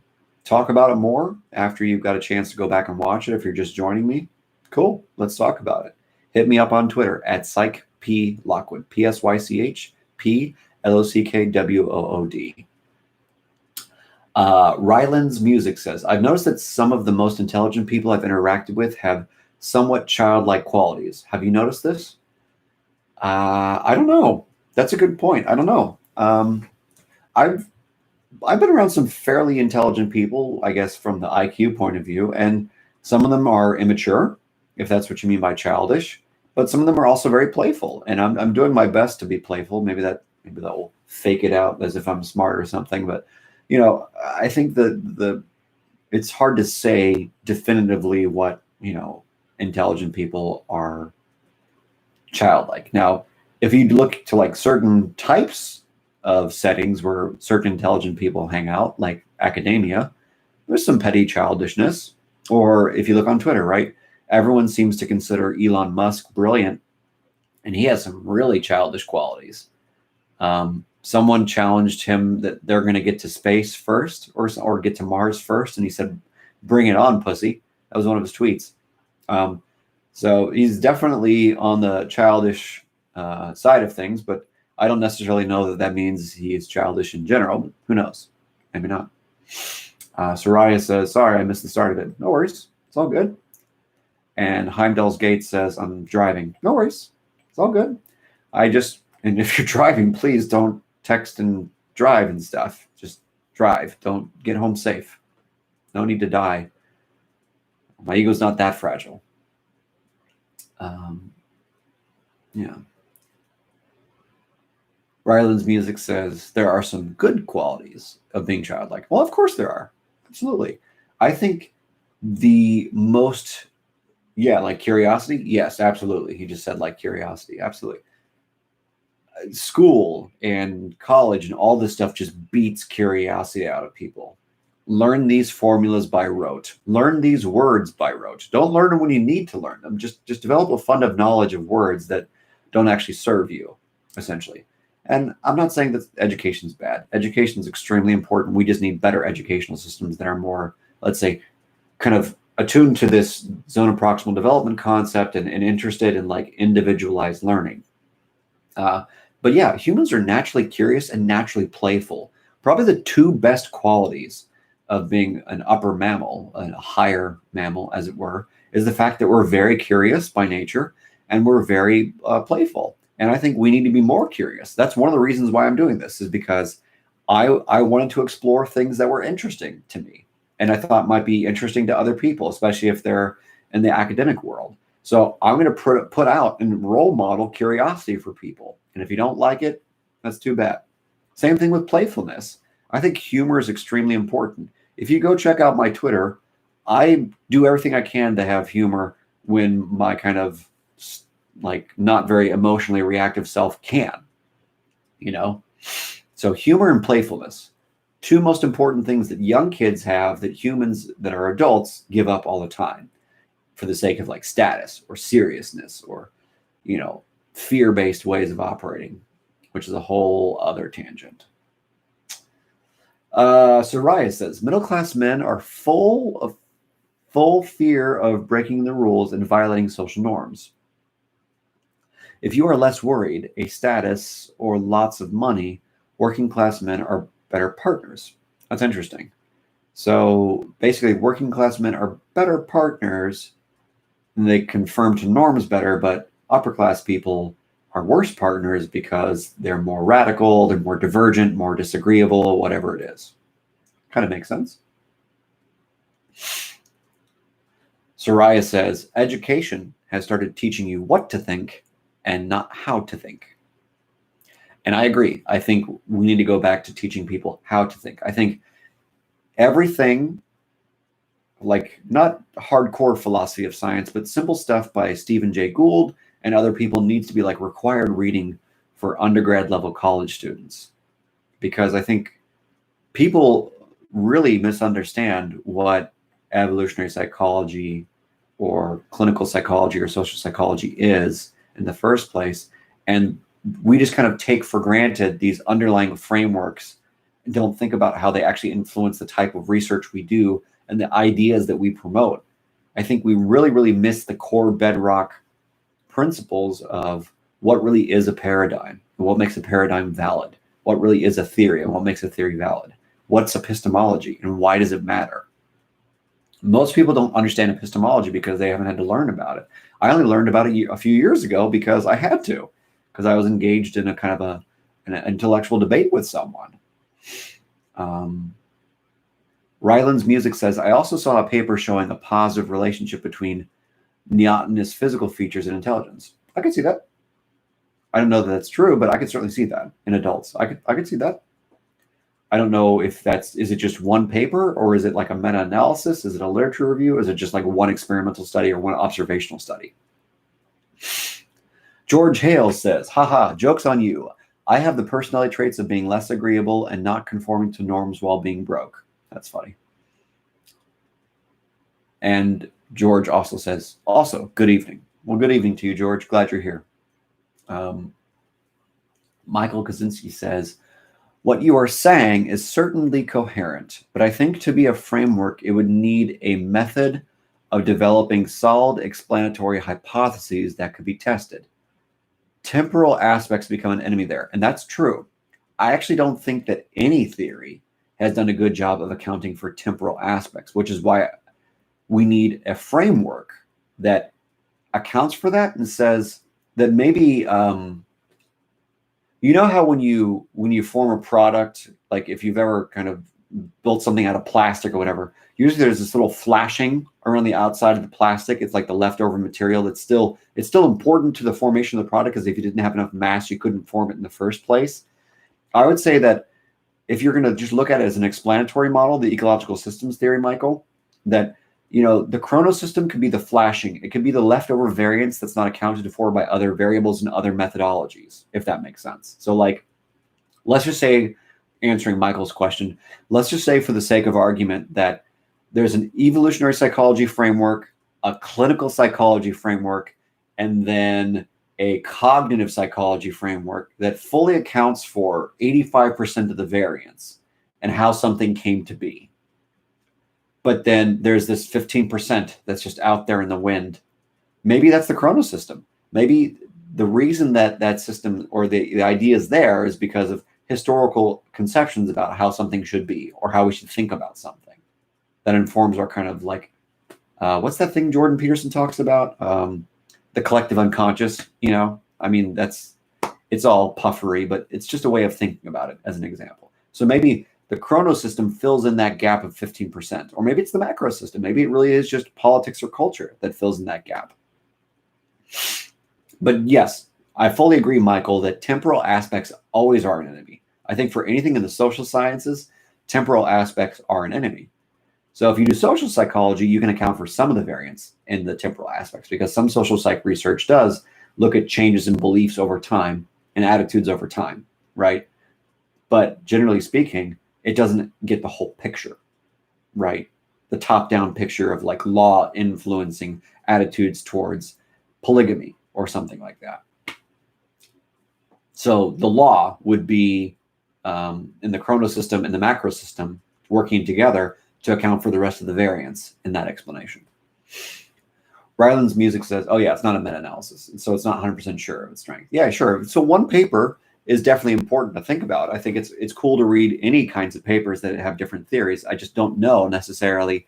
talk about it more after you've got a chance to go back and watch it, if you're just joining me, cool, let's talk about it. Hit me up on Twitter at psychplockwood, PsychPLockwood. Ryland's Music says, I've noticed that some of the most intelligent people I've interacted with have somewhat childlike qualities. Have you noticed this? I don't know. That's a good point. I don't know. I've been around some fairly intelligent people, I guess, from the IQ point of view, and some of them are immature, if that's what you mean by childish, but some of them are also very playful, and I'm doing my best to be playful. Maybe that will fake it out as if I'm smart or something, but I think that it's hard to say definitively what, intelligent people are childlike. Now, if you look to like certain types of settings where certain intelligent people hang out, like academia, there's some petty childishness. Or if you look on Twitter, right? Everyone seems to consider Elon Musk brilliant, and he has some really childish qualities. Someone challenged him that they're going to get to space first or get to Mars first. And he said, bring it on, pussy. That was one of his tweets. So he's definitely on the childish side of things, but I don't necessarily know that means he is childish in general. But who knows? Maybe not. Soraya says, sorry, I missed the start of it. No worries. It's all good. And Heimdall's Gate says, I'm driving. No worries. It's all good. And if you're driving, please don't text and drive and stuff. Just drive. Don't get home safe. No need to die. My ego's not that fragile. Yeah. Ryland's Music says there are some good qualities of being childlike. Well, of course there are. Absolutely. I think the most, like curiosity. Yes, absolutely. He just said like curiosity. Absolutely. School and college and all this stuff just beats curiosity out of people. Learn these formulas by rote. Learn these words by rote. Don't learn them when you need to learn them. Just develop a fund of knowledge of words that don't actually serve you, essentially. And I'm not saying that education is bad. Education is extremely important. We just need better educational systems that are more, let's say, kind of attuned to this zone of proximal development concept and interested in like individualized learning. But yeah, humans are naturally curious and naturally playful. Probably the two best qualities of being an upper mammal, a higher mammal, as it were, is the fact that we're very curious by nature and we're very playful. And I think we need to be more curious. That's one of the reasons why I'm doing this, is because I wanted to explore things that were interesting to me and I thought might be interesting to other people, especially if they're in the academic world. So I'm going to put out and role model curiosity for people. And if you don't like it, that's too bad. Same thing with playfulness. I think humor is extremely important. If you go check out my Twitter, I do everything I can to have humor when my kind of like not very emotionally reactive self can, So humor and playfulness. two most important things that young kids have that humans that are adults give up all the time for the sake of like status or seriousness or, fear-based ways of operating, which is a whole other tangent. Soraya says, middle-class men are full fear of breaking the rules and violating social norms. If you are less worried, a status or lots of money, working class men are better partners. That's interesting. So basically, working class men are better partners, and they conform to norms better, but upper class people are worse partners because they're more radical, they're more divergent, more disagreeable, whatever it is. Kind of makes sense. Soraya says, education has started teaching you what to think and not how to think. And I agree. I think we need to go back to teaching people how to think. I think everything, like not hardcore philosophy of science, but simple stuff by Stephen Jay Gould and other people needs to be like required reading for undergrad level college students. Because I think people really misunderstand what evolutionary psychology or clinical psychology or social psychology is in the first place. And we just kind of take for granted these underlying frameworks and don't think about how they actually influence the type of research we do and the ideas that we promote. I think we really, really miss the core bedrock principles of what really is a paradigm and what makes a paradigm valid, what really is a theory and what makes a theory valid, what's epistemology and why does it matter. Most people don't understand epistemology because they haven't had to learn about it. I only learned about it a few years ago because I had to, because I was engaged in a kind of an intellectual debate with someone. Ryland's Music says, I also saw a paper showing a positive relationship between neotenous physical features and intelligence. I could see that. I don't know that that's true, but I could certainly see that in adults. I could see that. I don't know if is it just one paper or is it like a meta-analysis? Is it a literature review? Is it just like one experimental study or one observational study? George Hale says, haha, joke's on you. I have the personality traits of being less agreeable and not conforming to norms while being broke. That's funny. And George also says, also, good evening. Well, good evening to you, George. Glad you're here. Michael Kaczynski says, what you are saying is certainly coherent, but I think to be a framework, it would need a method of developing solid explanatory hypotheses that could be tested. Temporal aspects become an enemy there, and that's true. I actually don't think that any theory has done a good job of accounting for temporal aspects, which is why we need a framework that accounts for that and says that maybe you know how when you form a product, like if you've ever kind of built something out of plastic or whatever, usually there's this little flashing around the outside of the plastic. It's like the leftover material it's still important to the formation of the product, because if you didn't have enough mass, you couldn't form it in the first place. I would say that if you're going to just look at it as an explanatory model, the ecological systems theory, Michael, that the chronosystem could be the flashing. It could be the leftover variance that's not accounted for by other variables and other methodologies, if that makes sense. So like, let's just say, answering Michael's question, let's just say for the sake of argument that there's an evolutionary psychology framework, a clinical psychology framework, and then a cognitive psychology framework that fully accounts for 85% of the variance and how something came to be. But then there's this 15% that's just out there in the wind. Maybe that's the chronosystem. Maybe the reason that system or the idea is there is because of historical conceptions about how something should be or how we should think about something. That informs our kind of like, what's that thing Jordan Peterson talks about? The collective unconscious, I mean, it's all puffery, but it's just a way of thinking about it as an example. So maybe the chronosystem fills in that gap of 15%, or maybe it's the macro system. Maybe it really is just politics or culture that fills in that gap. But yes, I fully agree, Michael, that temporal aspects always are an enemy. I think for anything in the social sciences, temporal aspects are an enemy. So if you do social psychology, you can account for some of the variance in the temporal aspects, because some social psych research does look at changes in beliefs over time and attitudes over time, right? But generally speaking, it doesn't get the whole picture, right? The top-down picture of like law influencing attitudes towards polygamy or something like that. So the law would be in the chronosystem and the macro system working together to account for the rest of the variance in that explanation. Ryland's music says, oh yeah, it's not a meta-analysis. So it's not 100% sure of its strength. Yeah, sure. So one paper is definitely important to think about. I think it's cool to read any kinds of papers that have different theories. I just don't know necessarily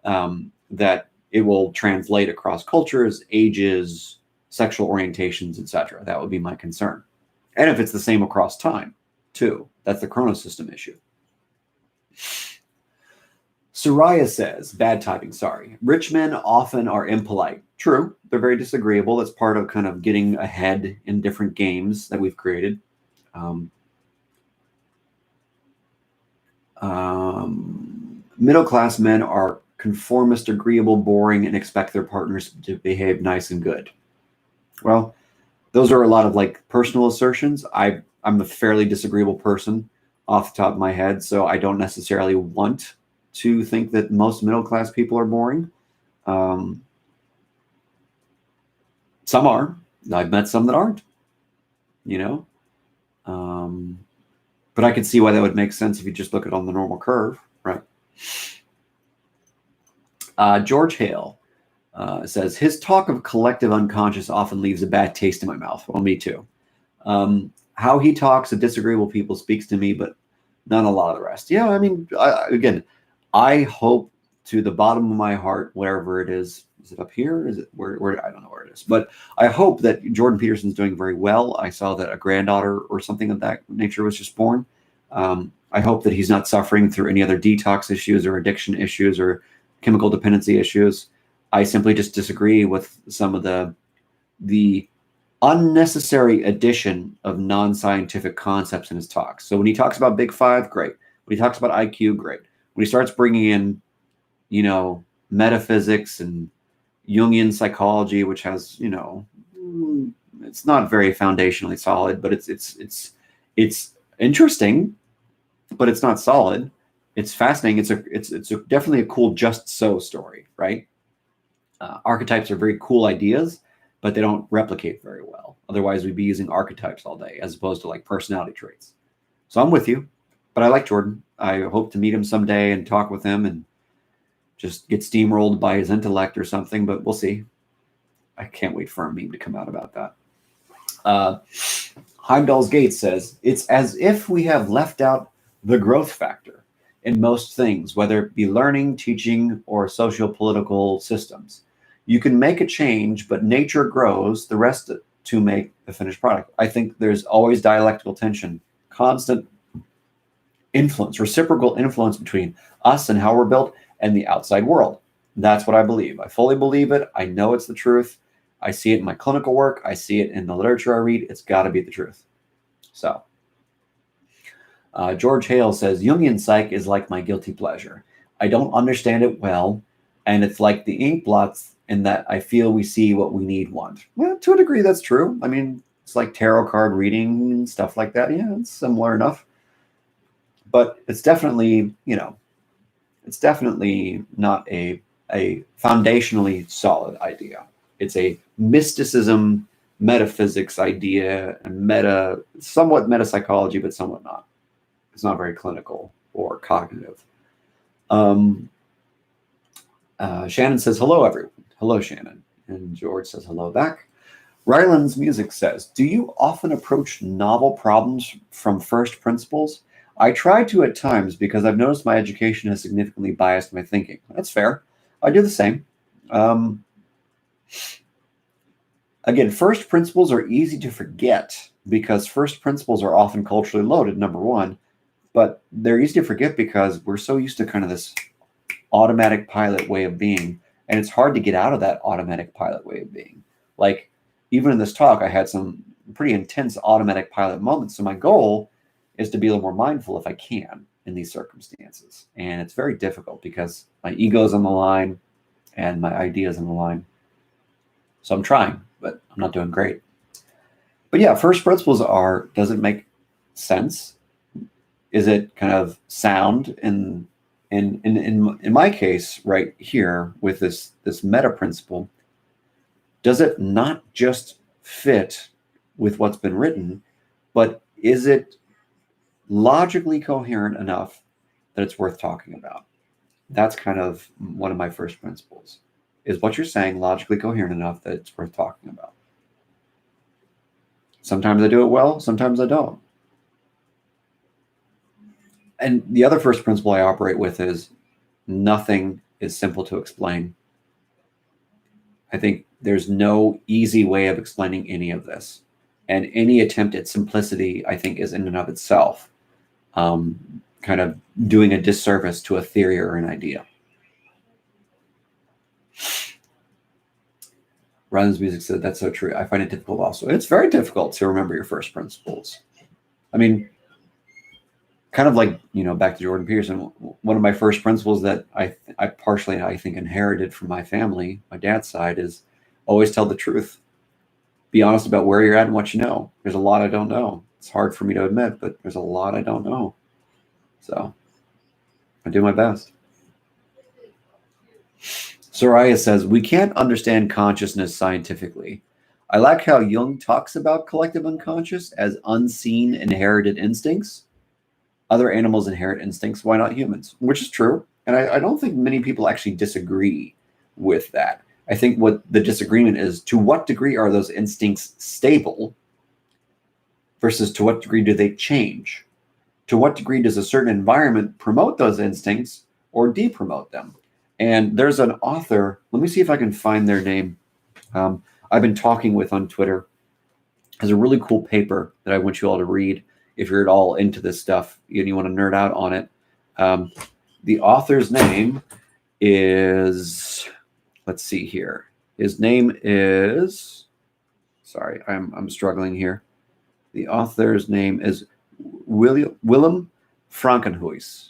that it will translate across cultures, ages, sexual orientations, etc. That would be my concern. And if it's the same across time, too. That's the chronosystem issue. Soraya says, bad typing, sorry. Rich men often are impolite. True, they're very disagreeable. That's part of kind of getting ahead in different games that we've created. Middle-class men are conformist, agreeable, boring, and expect their partners to behave nice and good. Well, those are a lot of like personal assertions. I'm a fairly disagreeable person off the top of my head, so I don't necessarily want to think that most middle-class people are boring. Some are. I've met some that aren't, you know. But I could see why that would make sense if you just look at it on the normal curve, right? George Hale says, his talk of collective unconscious often leaves a bad taste in my mouth. Well, me too. How he talks of disagreeable people speaks to me, but not a lot of the rest. Yeah, I mean, again, I hope to the bottom of my heart, wherever it is it up here? Is it where? I don't know where it is, but I hope that Jordan Peterson's doing very well. I saw that a granddaughter or something of that nature was just born. I hope that he's not suffering through any other detox issues or addiction issues or chemical dependency issues. I simply just disagree with some of the unnecessary addition of non-scientific concepts in his talks. So when he talks about Big Five, great. When he talks about IQ, great. When he starts bringing in, you know, metaphysics and Jungian psychology, which has, you know, it's not very foundationally solid, but it's interesting, but it's not solid. It's fascinating. It's definitely a cool just so story, right? Archetypes are very cool ideas, but they don't replicate very well. Otherwise, we'd be using archetypes all day as opposed to like personality traits. So I'm with you, but I like Jordan. I hope to meet him someday and talk with him and just get steamrolled by his intellect or something, but we'll see. I can't wait for a meme to come out about that. Heimdall's Gate says, it's as if we have left out the growth factor in most things, whether it be learning, teaching, or socio-political systems. You can make a change, but nature grows the rest to make the finished product. I think there's always dialectical tension, constant influence, reciprocal influence between us and how we're built and the outside world. That's what I believe. I fully believe it. I know it's the truth. I see it in my clinical work. I see it in the literature I read. It's got to be the truth. So, George Hale says, Jungian psych is like my guilty pleasure. I don't understand it well, and it's like the ink blots in that I feel we see what we need want. Well, to a degree, that's true. I mean, it's like tarot card reading and stuff like that. Yeah, it's similar enough. But it's definitely, you know, it's definitely not a foundationally solid idea. It's a mysticism, metaphysics idea, and somewhat meta psychology, but somewhat not. It's not very clinical or cognitive. Shannon says, hello, everyone. Hello, Shannon. And George says, hello back. Ryland's Music says, do you often approach novel problems from first principles? I try to at times because I've noticed my education has significantly biased my thinking. That's fair. I do the same. Again, first principles are easy to forget because first principles are often culturally loaded, number one, but they're easy to forget because we're so used to kind of this automatic pilot way of being, and it's hard to get out of that automatic pilot way of being. Like, even in this talk, I had some pretty intense automatic pilot moments, so my goal is to be a little more mindful if I can in these circumstances. And it's very difficult because my ego is on the line and my ideas on the line. So I'm trying, but I'm not doing great. But yeah, first principles are, does it make sense? Is it kind of sound? And in my case, right here with this meta principle, does it not just fit with what's been written, but is it logically coherent enough that it's worth talking about? That's kind of one of my first principles. Is what you're saying logically coherent enough that it's worth talking about? Sometimes I do it well, sometimes I don't. And the other first principle I operate with is nothing is simple to explain. I think there's no easy way of explaining any of this. And any attempt at simplicity, I think, is in and of itself kind of doing a disservice to a theory or an idea. Ryan's Music said, that's so true. I find it difficult also. It's very difficult to remember your first principles. I mean, kind of like, back to Jordan Peterson, one of my first principles that I partially, I think, inherited from my family, my dad's side, is always tell the truth. Be honest about where you're at and what you know. There's a lot I don't know. It's hard for me to admit, but there's a lot I don't know. So I do my best. Soraya says, we can't understand consciousness scientifically. I like how Jung talks about collective unconscious as unseen inherited instincts. Other animals inherit instincts. Why not humans? Which is true. And I don't think many people actually disagree with that. I think what the disagreement is, to what degree are those instincts stable versus to what degree do they change? To what degree does a certain environment promote those instincts or depromote them? And there's an author, let me see if I can find their name. I've been talking with on Twitter. Has a really cool paper that I want you all to read if you're at all into this stuff and you want to nerd out on it. The author's name is, let's see here. His name is, sorry, I'm struggling here. The author's name is Willem Frankenhuis.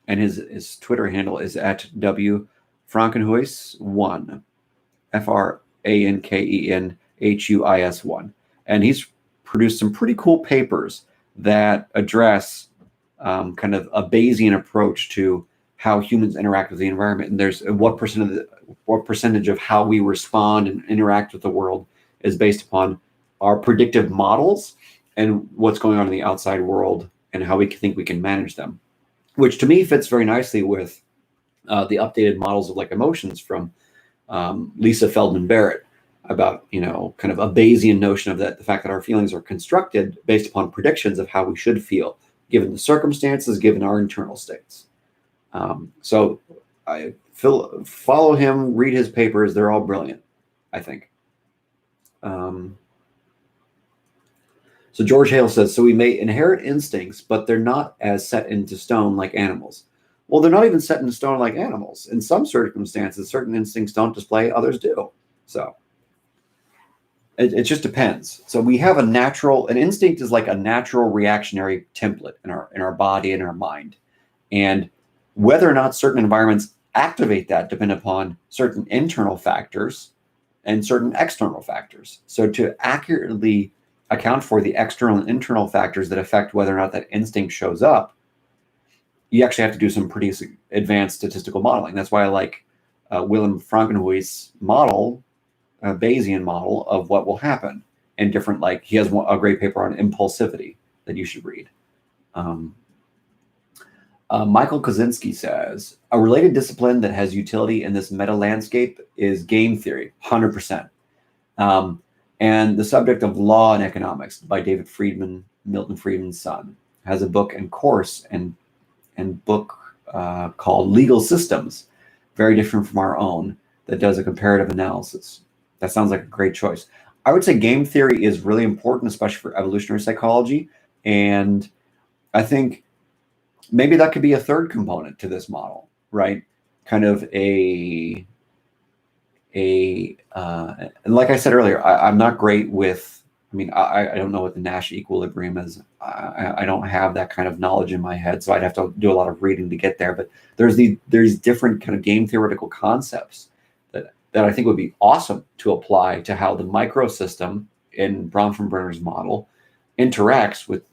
And his Twitter handle is at wfrankenhuis1, FRANKENHUIS1. And he's produced some pretty cool papers that address kind of a Bayesian approach to how humans interact with the environment. And there's what percentage of how we respond and interact with the world is based upon our predictive models and what's going on in the outside world and how we think we can manage them, which to me fits very nicely with the updated models of like emotions from Lisa Feldman Barrett about, kind of a Bayesian notion of that, the fact that our feelings are constructed based upon predictions of how we should feel, given the circumstances, given our internal states. So I follow him, read his papers. They're all brilliant, I think. So George Hale says, so we may inherit instincts, but they're not as set into stone like animals. Well, they're not even set in stone like animals. In some circumstances, certain instincts don't display, others do. So it just depends. So we have an instinct is like a natural reactionary template in our body and our mind. And whether or not certain environments activate that depend upon certain internal factors and certain external factors. So to accurately account for the external and internal factors that affect whether or not that instinct shows up, you actually have to do some pretty advanced statistical modeling. That's why I like Willem Frankenhuis' model, a Bayesian model of what will happen. And different, like he has a great paper on impulsivity that you should read. Michael Kozinski says, a related discipline that has utility in this meta landscape is game theory, 100%. And the subject of law and economics by David Friedman, Milton Friedman's son, has a book and course and book called Legal Systems, very different from our own, that does a comparative analysis. That sounds like a great choice. I would say game theory is really important, especially for evolutionary psychology. And I think maybe that could be a third component to this model, right? Kind of and like I said earlier, I'm not great with, I don't know what the Nash equilibrium is. I don't have that kind of knowledge in my head, so I'd have to do a lot of reading to get there. But there's different kind of game theoretical concepts that I think would be awesome to apply to how the microsystem in Bronfenbrenner's model interacts with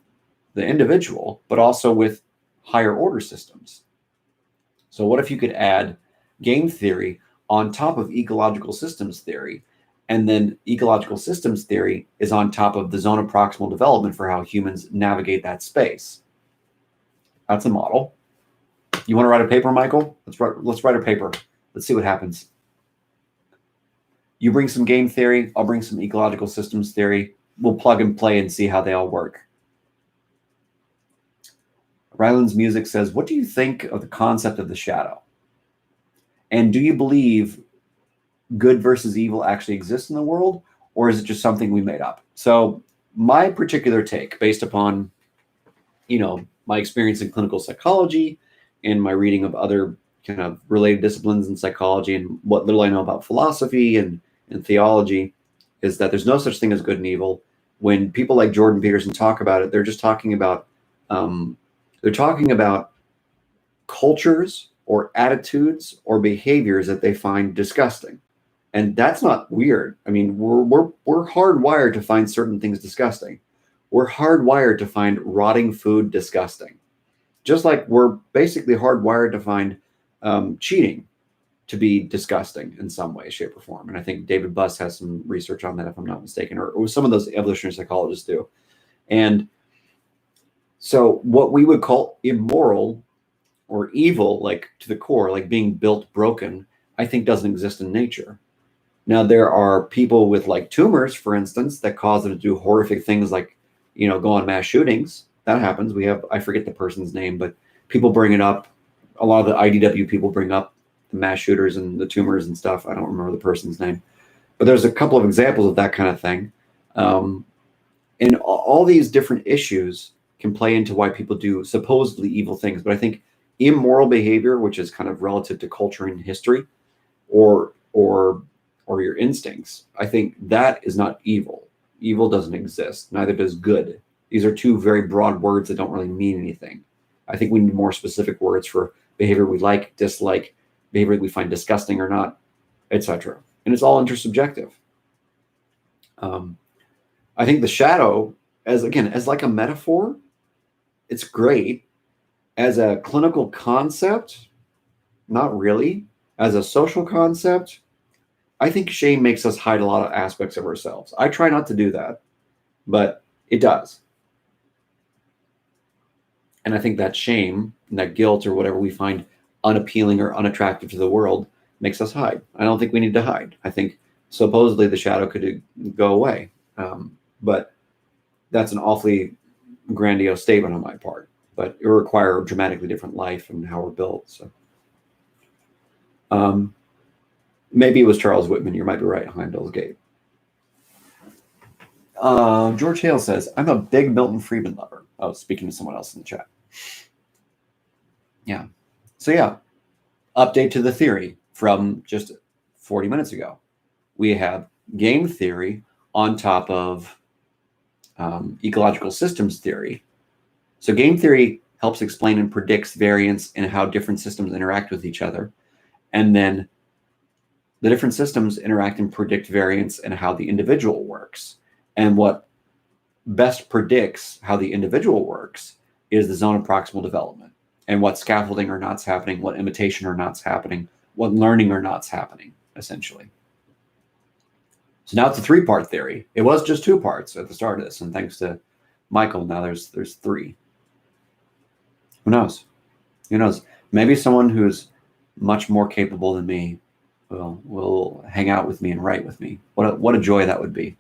the individual, but also with higher order systems. So what if you could add game theory on top of ecological systems theory, and then ecological systems theory is on top of the zone of proximal development for how humans navigate that space? That's a model. You want to write a paper, Michael? Let's write a paper. Let's see what happens. You bring some game theory, I'll bring some ecological systems theory. We'll plug and play and see how they all work. Ryland's Music says, what do you think of the concept of the shadow? And do you believe good versus evil actually exists in the world, or is it just something we made up? So my particular take, based upon, my experience in clinical psychology and my reading of other kind of related disciplines in psychology and what little I know about philosophy and theology, is that there's no such thing as good and evil. When people like Jordan Peterson talk about it, they're just talking about cultures or attitudes or behaviors that they find disgusting. And that's not weird. I mean, we're hardwired to find certain things disgusting. We're hardwired to find rotting food disgusting. Just like we're basically hardwired to find cheating to be disgusting in some way, shape, or form. And I think David Buss has some research on that, if I'm not mistaken, or some of those evolutionary psychologists do. And so what we would call immoral or evil, like to the core, like being built broken, I think doesn't exist in nature. Now, there are people with like tumors, for instance, that cause them to do horrific things like, go on mass shootings. That happens. I forget the person's name, but people bring it up. A lot of the IDW people bring up the mass shooters and the tumors and stuff. I don't remember the person's name, but there's a couple of examples of that kind of thing. And all these different issues can play into why people do supposedly evil things. But I think immoral behavior, which is kind of relative to culture and history, or your instincts, I think that is not evil. Evil doesn't exist. Neither does good. These are two very broad words that don't really mean anything. I think we need more specific words for behavior we like, dislike, behavior we find disgusting or not, etc. And it's all intersubjective. I think the shadow, as like a metaphor, it's great. As a clinical concept, not really. As a social concept, I think shame makes us hide a lot of aspects of ourselves. I try not to do that, but it does. And I think that shame and that guilt or whatever we find unappealing or unattractive to the world makes us hide. I don't think we need to hide. I think supposedly the shadow could go away. But that's an awfully grandiose statement on my part. But it will require a dramatically different life and how we're built. So maybe it was Charles Whitman. You might be right, Heimdall's Gate. George Hale says, I'm a big Milton Friedman lover. Oh, speaking to someone else in the chat. Yeah. So yeah, update to the theory from just 40 minutes ago. We have game theory on top of ecological systems theory. So game theory helps explain and predicts variance in how different systems interact with each other. And then the different systems interact and predict variance in how the individual works. And what best predicts how the individual works is the zone of proximal development, and what scaffolding or not's happening, what imitation or not's happening, what learning or not's happening, essentially. So now it's a three-part theory. It was just two parts at the start of this, and thanks to Michael, now there's three. Who knows? Who knows? Maybe someone who's much more capable than me will hang out with me and write with me. What a joy that would be.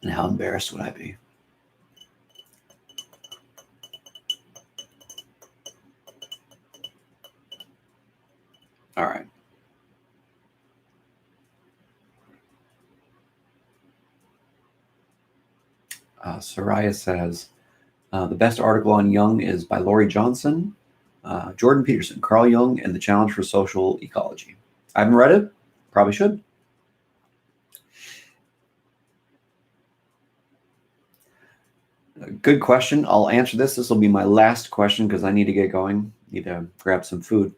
And how embarrassed would I be? All right. Soraya says, the best article on Jung is by Laurie Johnson, Jordan Peterson, Carl Jung, and the Challenge for Social Ecology. I haven't read it. Probably should. Good question. I'll answer this. This will be my last question because I need to get going. Need to grab some food.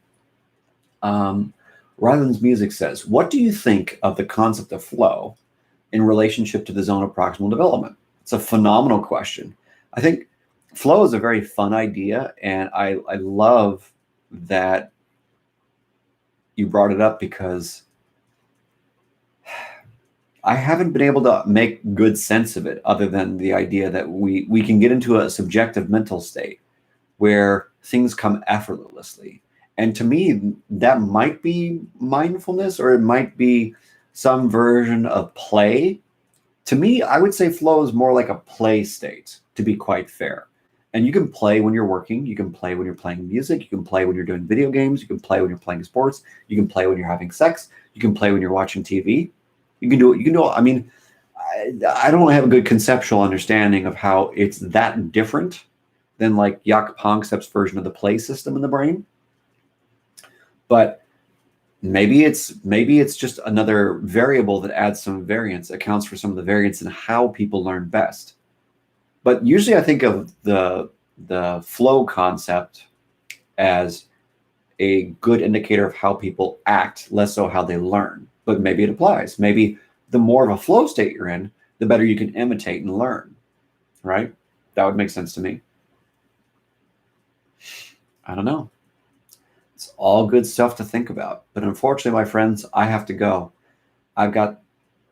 Ryland's Music says, what do you think of the concept of flow in relationship to the zone of proximal development? It's a phenomenal question. I think flow is a very fun idea, and I love that you brought it up, because I haven't been able to make good sense of it, other than the idea that we can get into a subjective mental state where things come effortlessly. And to me, that might be mindfulness, or it might be some version of play. To me, I would say flow is more like a play state, to be quite fair. And you can play when you're working, you can play when you're playing music, you can play when you're doing video games, you can play when you're playing sports, you can play when you're having sex, you can play when you're watching TV. You can do it. You can do it. I mean, I don't have a good conceptual understanding of how it's that different than like Jaak Panksepp's version of the play system in the brain. But maybe it's just another variable that adds some variance, accounts for some of the variance in how people learn best. But usually I think of the flow concept as a good indicator of how people act, less so how they learn. But maybe it applies. Maybe the more of a flow state you're in, the better you can imitate and learn, right? That would make sense to me. I don't know. It's all good stuff to think about. But unfortunately, my friends, I have to go. I've got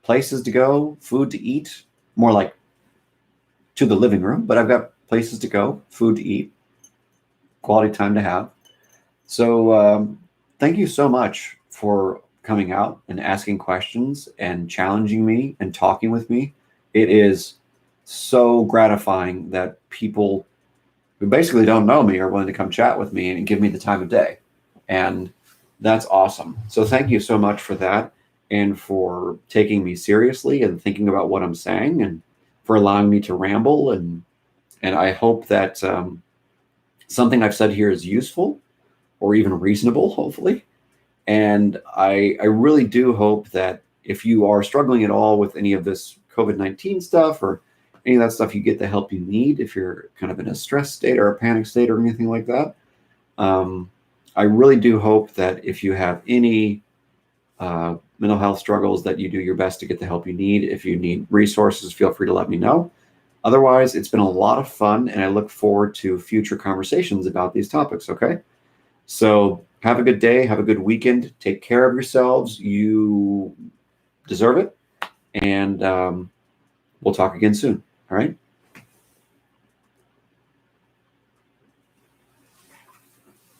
places to go, food to eat, more like to the living room, but I've got places to go, food to eat, quality time to have. So thank you so much for coming out and asking questions and challenging me and talking with me. It is so gratifying that people who basically don't know me are willing to come chat with me and give me the time of day. And that's awesome. So thank you so much for that, and for taking me seriously and thinking about what I'm saying, and for allowing me to ramble. And I hope that something I've said here is useful, or even reasonable, hopefully. And I really do hope that if you are struggling at all with any of this COVID-19 stuff, or any of that stuff, you get the help you need if you're kind of in a stress state or a panic state or anything like that. I really do hope that if you have any mental health struggles, that you do your best to get the help you need. If you need resources, feel free to let me know. Otherwise, it's been a lot of fun, and I look forward to future conversations about these topics, okay? So have a good day. Have a good weekend. Take care of yourselves. You deserve it. And we'll talk again soon. All right?